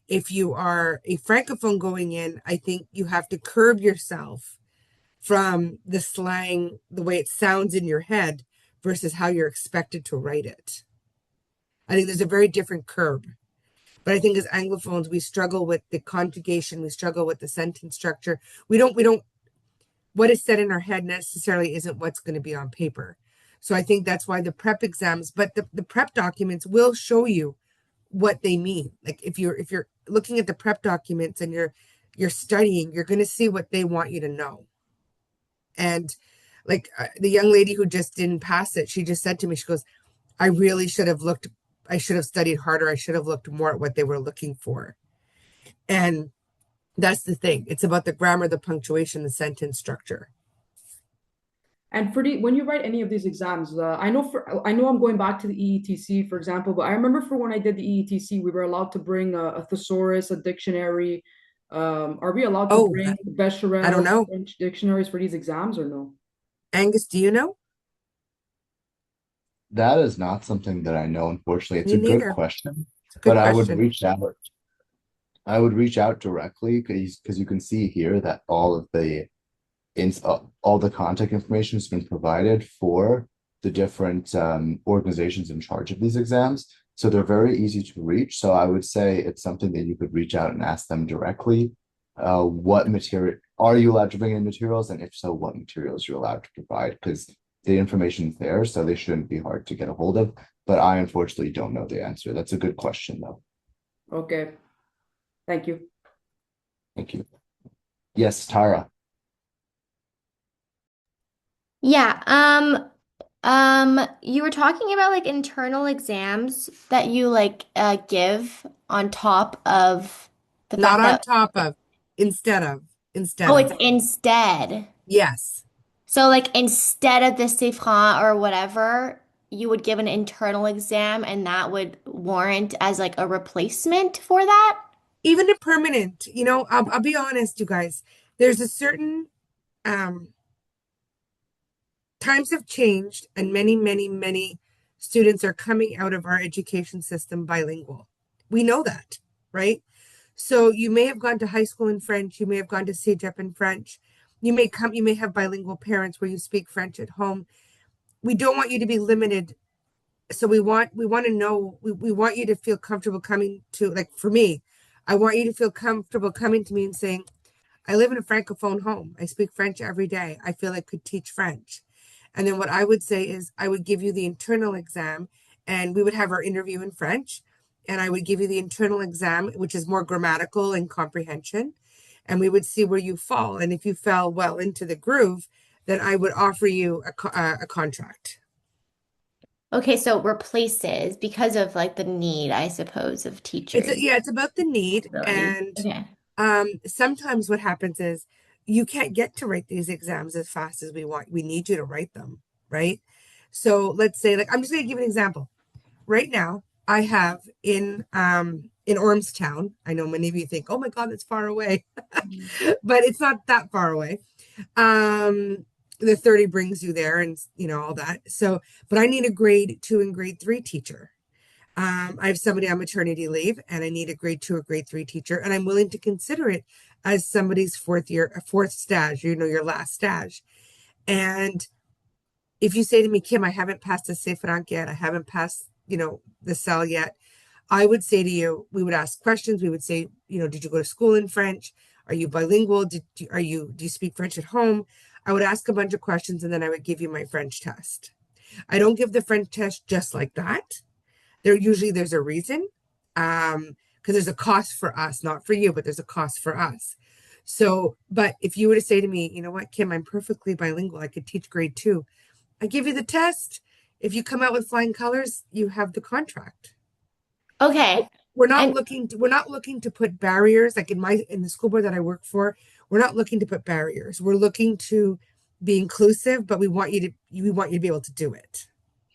If you are a Francophone going in, I think you have to curb yourself from the slang, the way it sounds in your head versus how you're expected to write it. I think there's a very different curb. But I think as Anglophones, we struggle with the conjugation, we struggle with the sentence structure. We don't, what is said in our head necessarily isn't what's going to be on paper. So I think that's why the prep exams, but the prep documents will show you what they mean. Like if you're looking at the prep documents and you're studying, you're going to see what they want you to know. And like the young lady who just didn't pass it, she just said to me, she goes, I should have studied harder. I should have looked more at what they were looking for. And that's the thing. It's about the grammar, the punctuation, the sentence structure.
And when you write any of these exams, I know I'm going back to the EETC, for example, but I remember for when I did the EETC, we were allowed to bring a thesaurus, a dictionary. Are we allowed to bring
I don't know.
French dictionaries for these exams or no?
Angus, do you know?
That is not something that I know, unfortunately. It's
Me
a good
neither.
question,
It's a good
but I would
question.
reach out. I would reach out directly because you can see here that all the contact information has been provided for the different organizations in charge of these exams. So they're very easy to reach. So I would say it's something that you could reach out and ask them directly. What material are you allowed to bring in materials? And if so, what materials you're allowed to provide? Because the information's there, so they shouldn't be hard to get a hold of. But I unfortunately don't know the answer. That's a good question, though.
Okay. Thank you.
Thank you. Yes, Tara.
Yeah, you were talking about like internal exams that you like give on top of the
Not
fact
on
that
top of, instead of.
oh, it's instead.
Yes.
So like instead of the CÉFRANC or whatever, you would give an internal exam and that would warrant as like a replacement for that?
Even a permanent, you know, I'll be honest, you guys. There's a certain times have changed, and many students are coming out of our education system bilingual. We know that, right? So you may have gone to high school in French, you may have gone to CEGEP in French. You may have bilingual parents where you speak French at home. We don't want you to be limited. So we want to know, we want you to feel comfortable coming to, like for me, I want you to feel comfortable coming to me and saying, I live in a Francophone home. I speak French every day. I feel I could teach French. And then what I would say is I would give you the internal exam and we would have our interview in French, and I would give you the internal exam, which is more grammatical and comprehension, and we would see where you fall. And if you fell well into the groove, then I would offer you a contract.
Okay, so it replaces because of like the need, I suppose, of teachers.
It's about the need.
Ability.
And
Okay.
sometimes what happens is you can't get to write these exams as fast as we want. We need you to write them, right? So let's say, like, I'm just going to give an example. Right now, I have in Ormstown. I know many of you think, "Oh my God, that's far away," but it's not that far away. The 30 brings you there, and all that. So, but I need a grade 2 and grade 3 teacher. I have somebody on maternity leave, and I need a grade 2 or grade 3 teacher, and I'm willing to consider it as somebody's fourth stage. Your last stage. And if you say to me, Kim, I haven't passed the CÉFRANC yet, I haven't passed, the CEL yet, I would say to you, we would ask questions. We would say, did you go to school in French? Are you bilingual? Do you speak French at home? I would ask a bunch of questions, and then I would give you my French test. I don't give the French test just like that. There's a reason, because there's a cost for us, not for you, but there's a cost for us. So, but if you were to say to me, you know what, Kim, I'm perfectly bilingual, I could teach grade 2. I give you the test. If you come out with flying colors, you have the contract.
Okay.
We're not looking to put barriers, like in the school board that I work for. We're not looking to put barriers. We're looking to be inclusive, but we want you to be able to do it,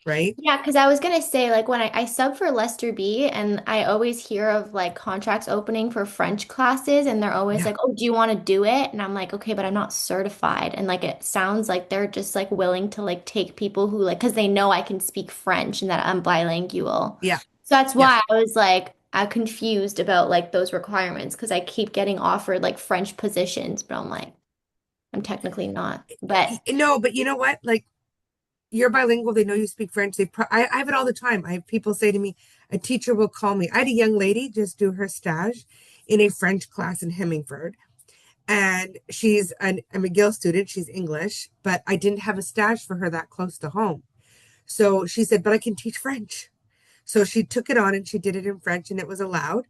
right?
Yeah, because I was gonna say, like, when I sub for Lester B, and I always hear of like contracts opening for French classes, and they're always
Yeah.
like, "Oh, do you want to do it?" And I'm like, "Okay, but I'm not certified." And like, it sounds like they're just like willing to like take people who like, because they know I can speak French and that I'm bilingual.
Yeah.
So that's
Yeah.
why I was like, I'm confused about like those requirements because I keep getting offered like French positions, but I'm like, I'm technically not. But
No, but you know what? Like, you're bilingual. They know you speak French. I have it all the time. I have people say to me, a teacher will call me. I had a young lady just do her stage in a French class in Hemingford. And she's a McGill student. She's English, but I didn't have a stage for her that close to home. So she said, but I can teach French. So she took it on and she did it in French, and it was allowed.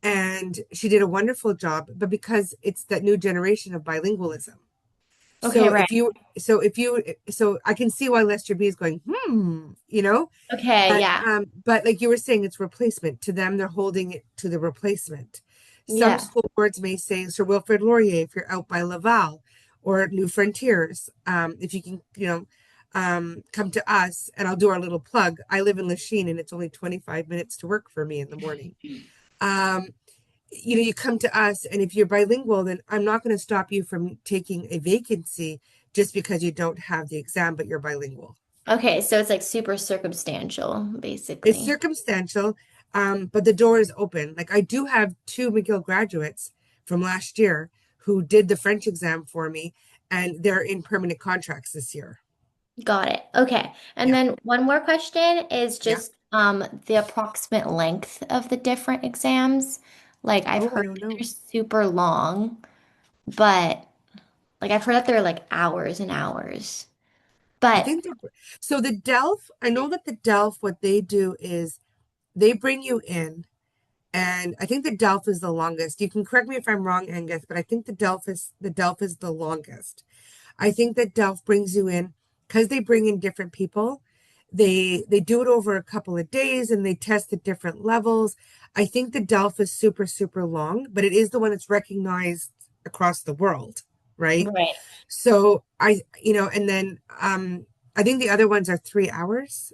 And she did a wonderful job, but because it's that new generation of bilingualism.
okay,
So
right.
so I can see why Lester B is going,
Okay, yeah.
but like you were saying, it's replacement. To them, they're holding it to the replacement. Some
Yeah.
school boards may say Sir Wilfrid Laurier if you're out by Laval or New Frontiers. If you can, come to us, and I'll do our little plug. I live in Lachine, and it's only 25 minutes to work for me in the morning. You come to us, and if you're bilingual, then I'm not going to stop you from taking a vacancy just because you don't have the exam, but you're bilingual.
Okay, so it's like super circumstantial,
It's
basically.
circumstantial, but the door is open. Like, I do have 2 McGill graduates from last year who did the French exam for me, and they're in permanent contracts this year.
Got it. Okay. And
Yeah.
then one more question is
Yeah.
just the approximate length of the different exams. Like I've
Oh, I
heard
don't
that
know.
they're super long, but like I've heard that they're like hours and hours.
I
But
think so. The DELF, I know that the DELF, what they do is they bring you in. And I think the DELF is the longest. You can correct me if I'm wrong, Angus, but I think the DELF is the longest. I think that DELF brings you in because they bring in different people. They do it over a couple of days, and they test at different levels. I think the DELF is super, super long, but it is the one that's recognized across the world, right?
right.
So and then I think the other ones are 3 hours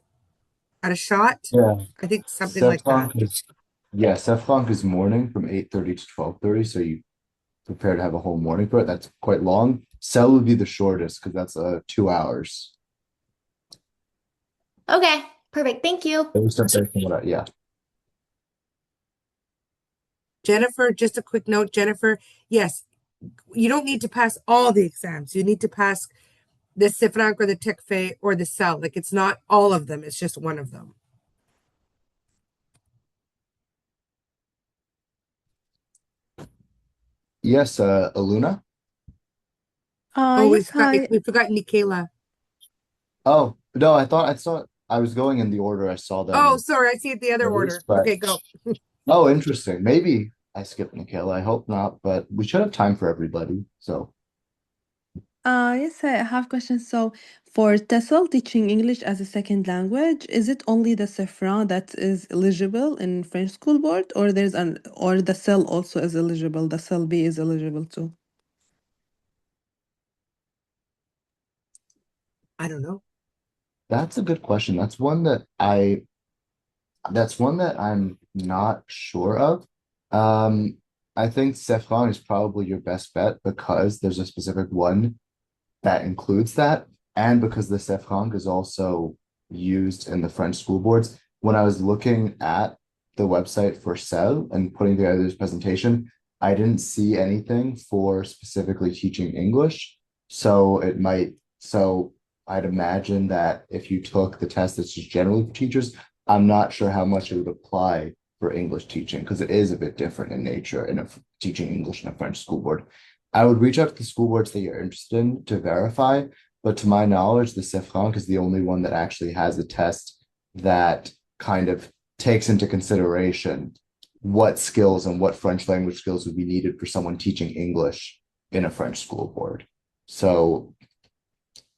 at a shot.
Yeah.
I think something like that.
CÉFRANC is morning from 8:30 to 12:30, so you prepare to have a whole morning for it. That's quite long. CEL would be the shortest because that's 2 hours.
Okay, perfect. Thank you.
Yeah.
Jennifer, just a quick note, Jennifer. Yes, you don't need to pass all the exams. You need to pass the CÉFRANC or the TECFÉE or the CEL. Like, it's not all of them. It's just one of them.
Yes, Aluna.
Oh,
Yes, hi.
we forgot Nikela.
Oh no, I thought I was going in the order I saw
Oh,
them
sorry, I see it the other order.
first, but
Okay, go.
oh, interesting. Maybe I skipped Michaela. I hope not, but we should have time for everybody. So
Yes, I have questions. So for TESOL teaching English as a second language, is it only the CÉFRANC that is eligible in French School Board, or or the CEL also is eligible, the CEL B is eligible too?
I don't know.
that's a good question. That's one that I'm not sure of. Um, I think CÉFRANC is probably your best bet because there's a specific one that includes that, and because the CÉFRANC is also used in the French school boards. When I was looking at the website for CEL and putting together this presentation, I didn't see anything for specifically teaching English. So I'd imagine that if you took the test that's just generally for teachers, I'm not sure how much it would apply for English teaching because it is a bit different in nature in teaching English in a French school board. I would reach out to the school boards that you're interested in to verify, but to my knowledge, the CÉFRANC is the only one that actually has a test that kind of takes into consideration what skills and what French language skills would be needed for someone teaching English in a French school board. So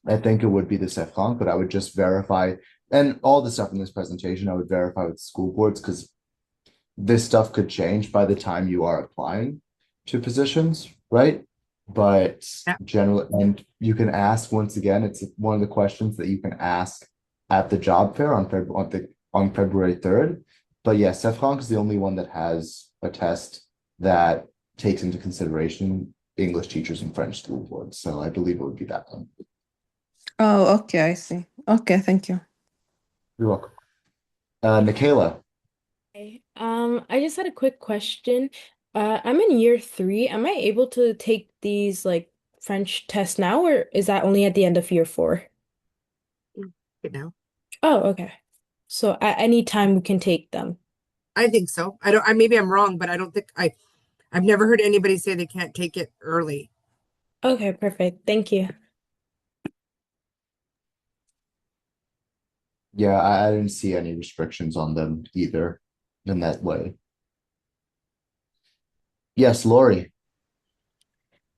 I think it would be the CÉFRANC, but I would just verify, and all the stuff in this presentation, I would verify with school boards because this stuff could change by the time you are applying to positions, right? But
Yeah.
generally, and you can ask once again, it's one of the questions that you can ask at the job fair on February 3rd. But yes, CÉFRANC is the only one that has a test that takes into consideration English teachers and French school boards. So I believe it would be that one.
Oh, okay, I see. Okay, thank you.
You're welcome. Michaela.
Hey, I just had a quick question. I'm in year 3. Am I able to take these like French tests now, or is that only at the end of year 4?
Good now.
Oh, okay. So at any time we can take them.
I think so. Maybe I'm wrong, but I don't think I've never heard anybody say they can't take it early.
Okay, perfect. Thank you.
Yeah, I didn't see any restrictions on them either in that way. Yes, Lori.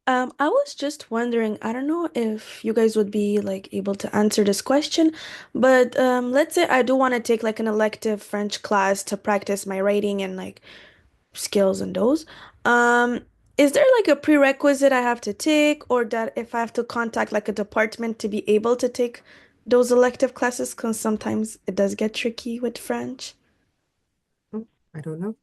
I was just wondering, I don't know if you guys would be like able to answer this question, but let's say I do want to take like an elective French class to practice my writing and like skills and those. Um, is there like a prerequisite I have to take, or that if I have to contact like a department to be able to take those elective classes? Because sometimes it does get tricky with French.
I don't know.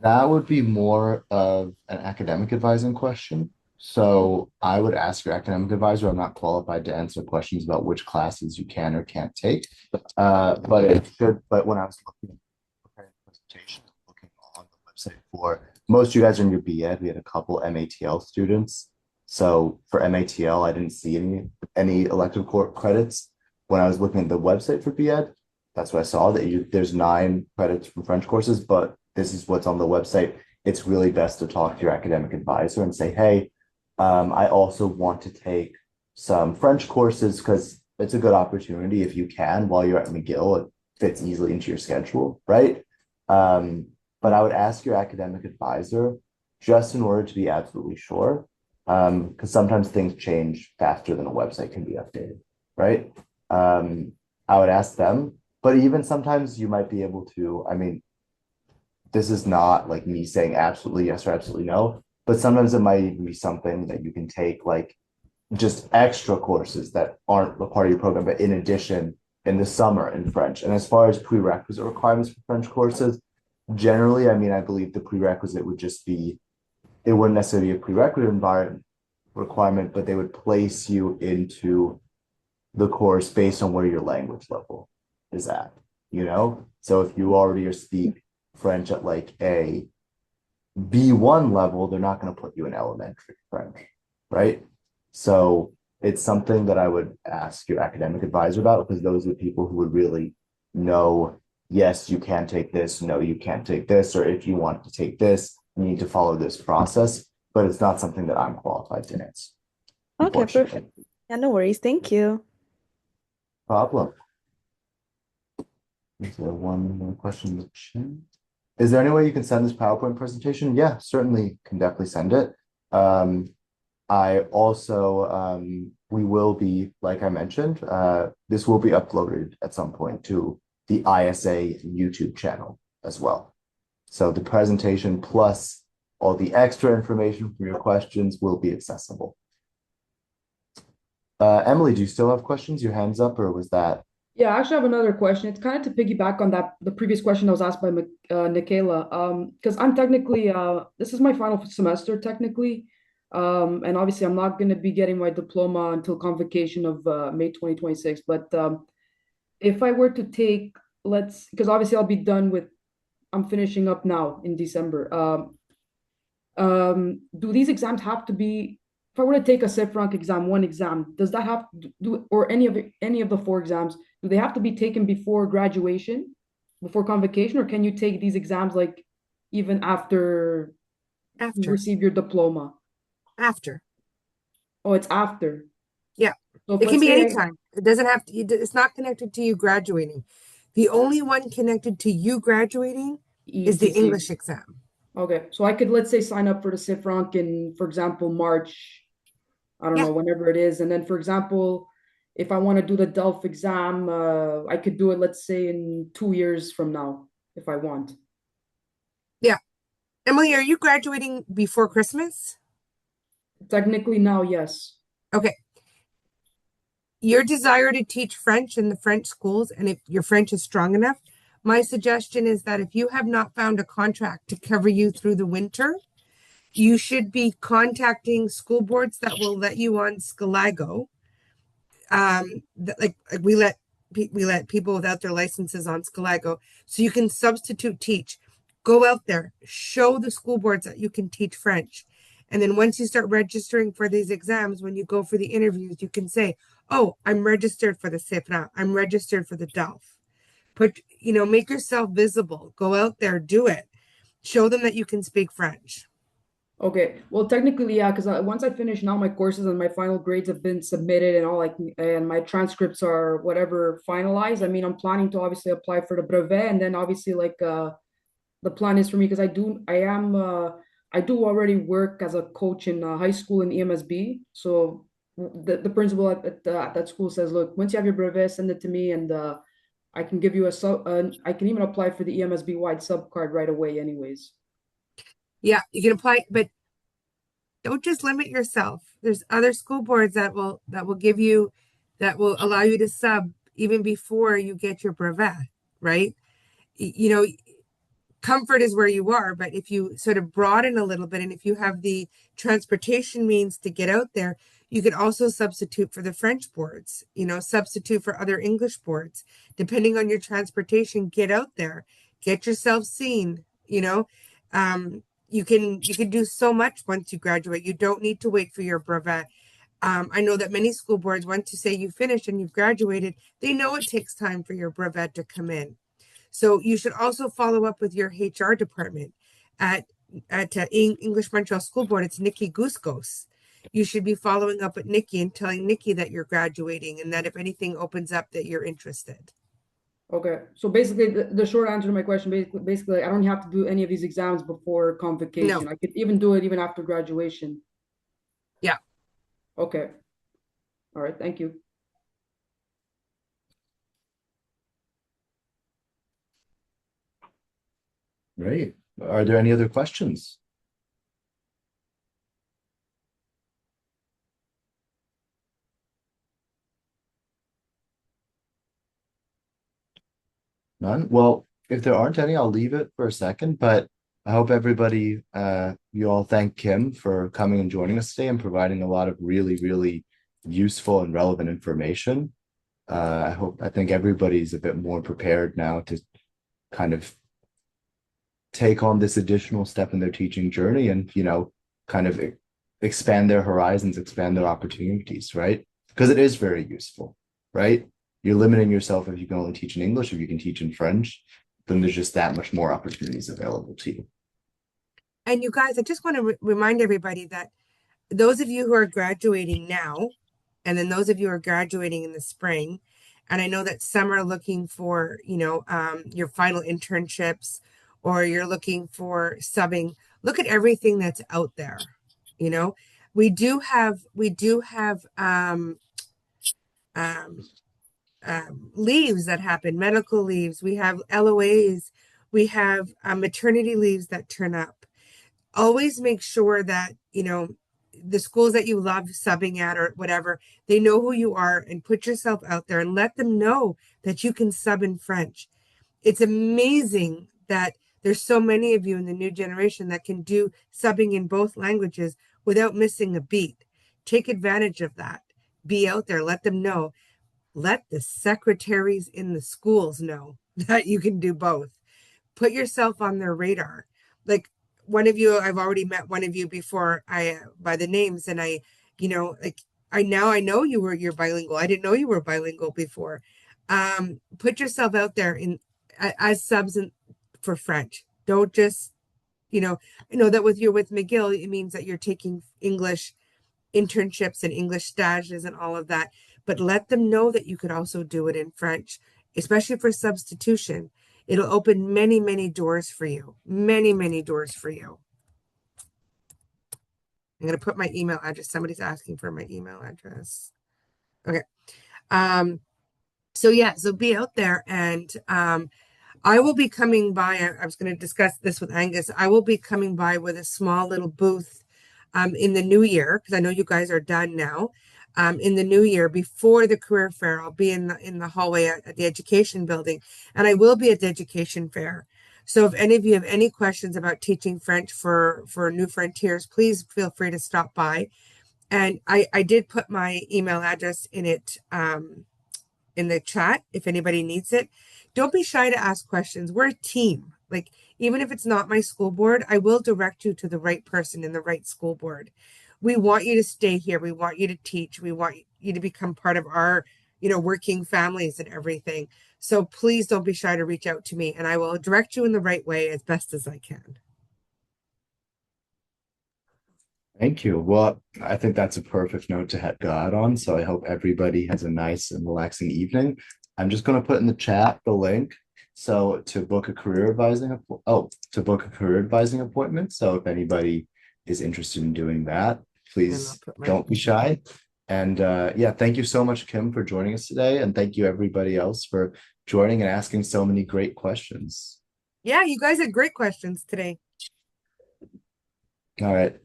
That would be more of an academic advising question. So I would ask your academic advisor. I'm not qualified to answer questions about which classes you can or can't take. But when I was looking at preparing the presentation, looking on the website for most of you guys are in your BEd, we had a couple MATL students. So for MATL, I didn't see any elective credits. When I was looking at the website for BEd, that's what I saw that there's 9 credits from French courses, but this is what's on the website. It's really best to talk to your academic advisor and say, hey, I also want to take some French courses because it's a good opportunity if you can while you're at McGill. It fits easily into your schedule, right? But I would ask your academic advisor just in order to be absolutely sure, because sometimes things change faster than a website can be updated, right? I would ask them, but even sometimes you might be able to, I mean, this is not like me saying absolutely yes or absolutely no, but sometimes it might even be something that you can take like just extra courses that aren't a part of your program, but in addition in the summer in French. And as far as prerequisite requirements for French courses, generally, I mean, I believe the prerequisite would just be, it wouldn't necessarily be a prerequisite environment requirement, but they would place you into the course based on where your language level is at, you know? So if you already speak French at like a B1 level, they're not going to put you in elementary French, right? So it's something that I would ask your academic advisor about, because those are the people who would really know, yes, you can take this, no, you can't take this, or if you want to take this, you need to follow this process, but it's not something that I'm qualified to answer.
Okay, perfect. Yeah, no worries. Thank you.
Problem. Is there one more question in the chat? Is there any way you can send this PowerPoint presentation? Yeah, certainly can definitely send it. I also, we will be, like I mentioned, this will be uploaded at some point to the ISA YouTube channel as well. So the presentation plus all the extra information from your questions will be accessible. Emily, do you still have questions? Your hand's up, or was that?
Yeah, I actually have another question. It's kind of to piggyback on the previous question that was asked by Nikayla. Because I'm technically this is my final semester technically, and obviously I'm not going to be getting my diploma until convocation of May 2026. But if I were to take, because obviously I'll be done with, I'm finishing up now in December. Do these exams have to be? If I were to take a CÉFRANC exam, one exam, does that have to do, or any of the 4 exams? Do they have to be taken before graduation, before convocation, or can you take these exams like even after you receive your diploma?
After.
Oh, it's after.
Yeah.
So
It can be anytime. It doesn't have to, it's not connected to you graduating. The only one connected to you graduating is the
ETC.
English exam.
Okay. So I could, let's say, sign up for the CÉFRANC in, for example, March, I don't know, whenever it is. And then, for example, if I want to do the DELF exam, I could do it, let's say, in 2 years from now, if I want.
Yeah. Emily, are you graduating before Christmas?
Technically now, yes.
Okay. Your desire to teach French in the French schools, and if your French is strong enough, my suggestion is that if you have not found a contract to cover you through the winter, you should be contacting school boards that will let you on Scalago. Like we let people without their licenses on Scalago, so you can substitute teach. Go out there, show the school boards that you can teach French. And then once you start registering for these exams, when you go for the interviews, you can say, oh, I'm registered for the CÉFRANC. I'm registered for the DALF. Make yourself visible. Go out there, do it. Show them that you can speak French.
Okay. Well, technically, yeah, because once I finish now my courses and my final grades have been submitted and all, like, and my transcripts are whatever finalized. I mean, I'm planning to obviously apply for the brevet, and then obviously like the plan is for me because I do already work as a coach in high school in EMSB. So the principal at that school says, look, once you have your brevet, send it to me, and I can give you I can even apply for the EMSB wide sub card right away, anyways.
Yeah, you can apply, but don't just limit yourself. There's other school boards that will allow you to sub even before you get your brevet, right? Comfort is where you are, but if you sort of broaden a little bit, and if you have the transportation means to get out there, you could also substitute for the French boards, substitute for other English boards. Depending on your transportation, get out there, get yourself seen, you can do so much once you graduate. You don't need to wait for your brevet. I know that many school boards, once you say you finished and you've graduated, they know it takes time for your brevet to come in. So you should also follow up with your HR department at English Montreal School Board. It's Nikki Guskos. You should be following up with Nikki and telling Nikki that you're graduating and that if anything opens up that you're interested.
Okay, so basically the short answer to my question, basically I don't have to do any of these exams before convocation. No. I could even do it even after graduation.
Yeah.
Okay. All right, thank you.
Great. Are there any other questions? None? Well, if there aren't any, I'll leave it for a second, but I hope everybody, you all thank Kim for coming and joining us today and providing a lot of really, really useful and relevant information. I think everybody's a bit more prepared now to kind of take on this additional step in their teaching journey and, kind of expand their horizons, expand their opportunities, right? Because it is very useful, right? You're limiting yourself if you can only teach in English, if you can teach in French, then there's just that much more opportunities available to you.
And you guys, I just want to remind everybody that those of you who are graduating now, and then those of you who are graduating in the spring, And I know that some are looking for, your final internships, or you're looking for subbing. Look at everything that's out there. We do have leaves that happen, medical leaves. We have LOAs. We have maternity leaves that turn up. Always make sure that, the schools that you love subbing at or whatever, they know who you are, and put yourself out there and let them know that you can sub in French. It's amazing that there's so many of you in the new generation that can do subbing in both languages without missing a beat. Take advantage of that. Be out there. Let them know. Let the secretaries in the schools know that you can do both. Put yourself on their radar. Like one of you, I've already met one of you before by the names, and I know you're bilingual. I didn't know you were bilingual before. Put yourself out there as subs for French. Don't just, I know that with McGill, it means that you're taking English internships and English stages and all of that, but let them know that you could also do it in French, especially for substitution. It'll open many, many doors for you. Many, many doors for you. I'm going to put my email address. Somebody's asking for my email address. Okay. So be out there, and I will be coming by. I was going to discuss this with Angus. I will be coming by with a small little booth in the new year, because I know you guys are done now. In the new year, before the career fair, I'll be in the hallway at the education building, and I will be at the education fair. So if any of you have any questions about teaching French for New Frontiers, please feel free to stop by. And I did put my email address in it in the chat if anybody needs it. Don't be shy to ask questions. We're a team. Like, even if it's not my school board, I will direct you to the right person in the right school board. We want you to stay here. We want you to teach. We want you to become part of our, working families and everything. So please don't be shy to reach out to me, and I will direct you in the right way as best as I can.
Thank you. Well, I think that's a perfect note to go out on. So I hope everybody has a nice and relaxing evening. I'm just going to put in the chat the link. So to book a career advising appointment. So if anybody is interested in doing that, please don't be shy. And thank you so much, Kim, for joining us today. And thank you everybody else for joining and asking so many great questions.
Yeah, you guys had great questions today.
All right.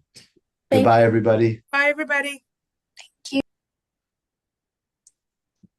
Goodbye, everybody.
Bye, everybody.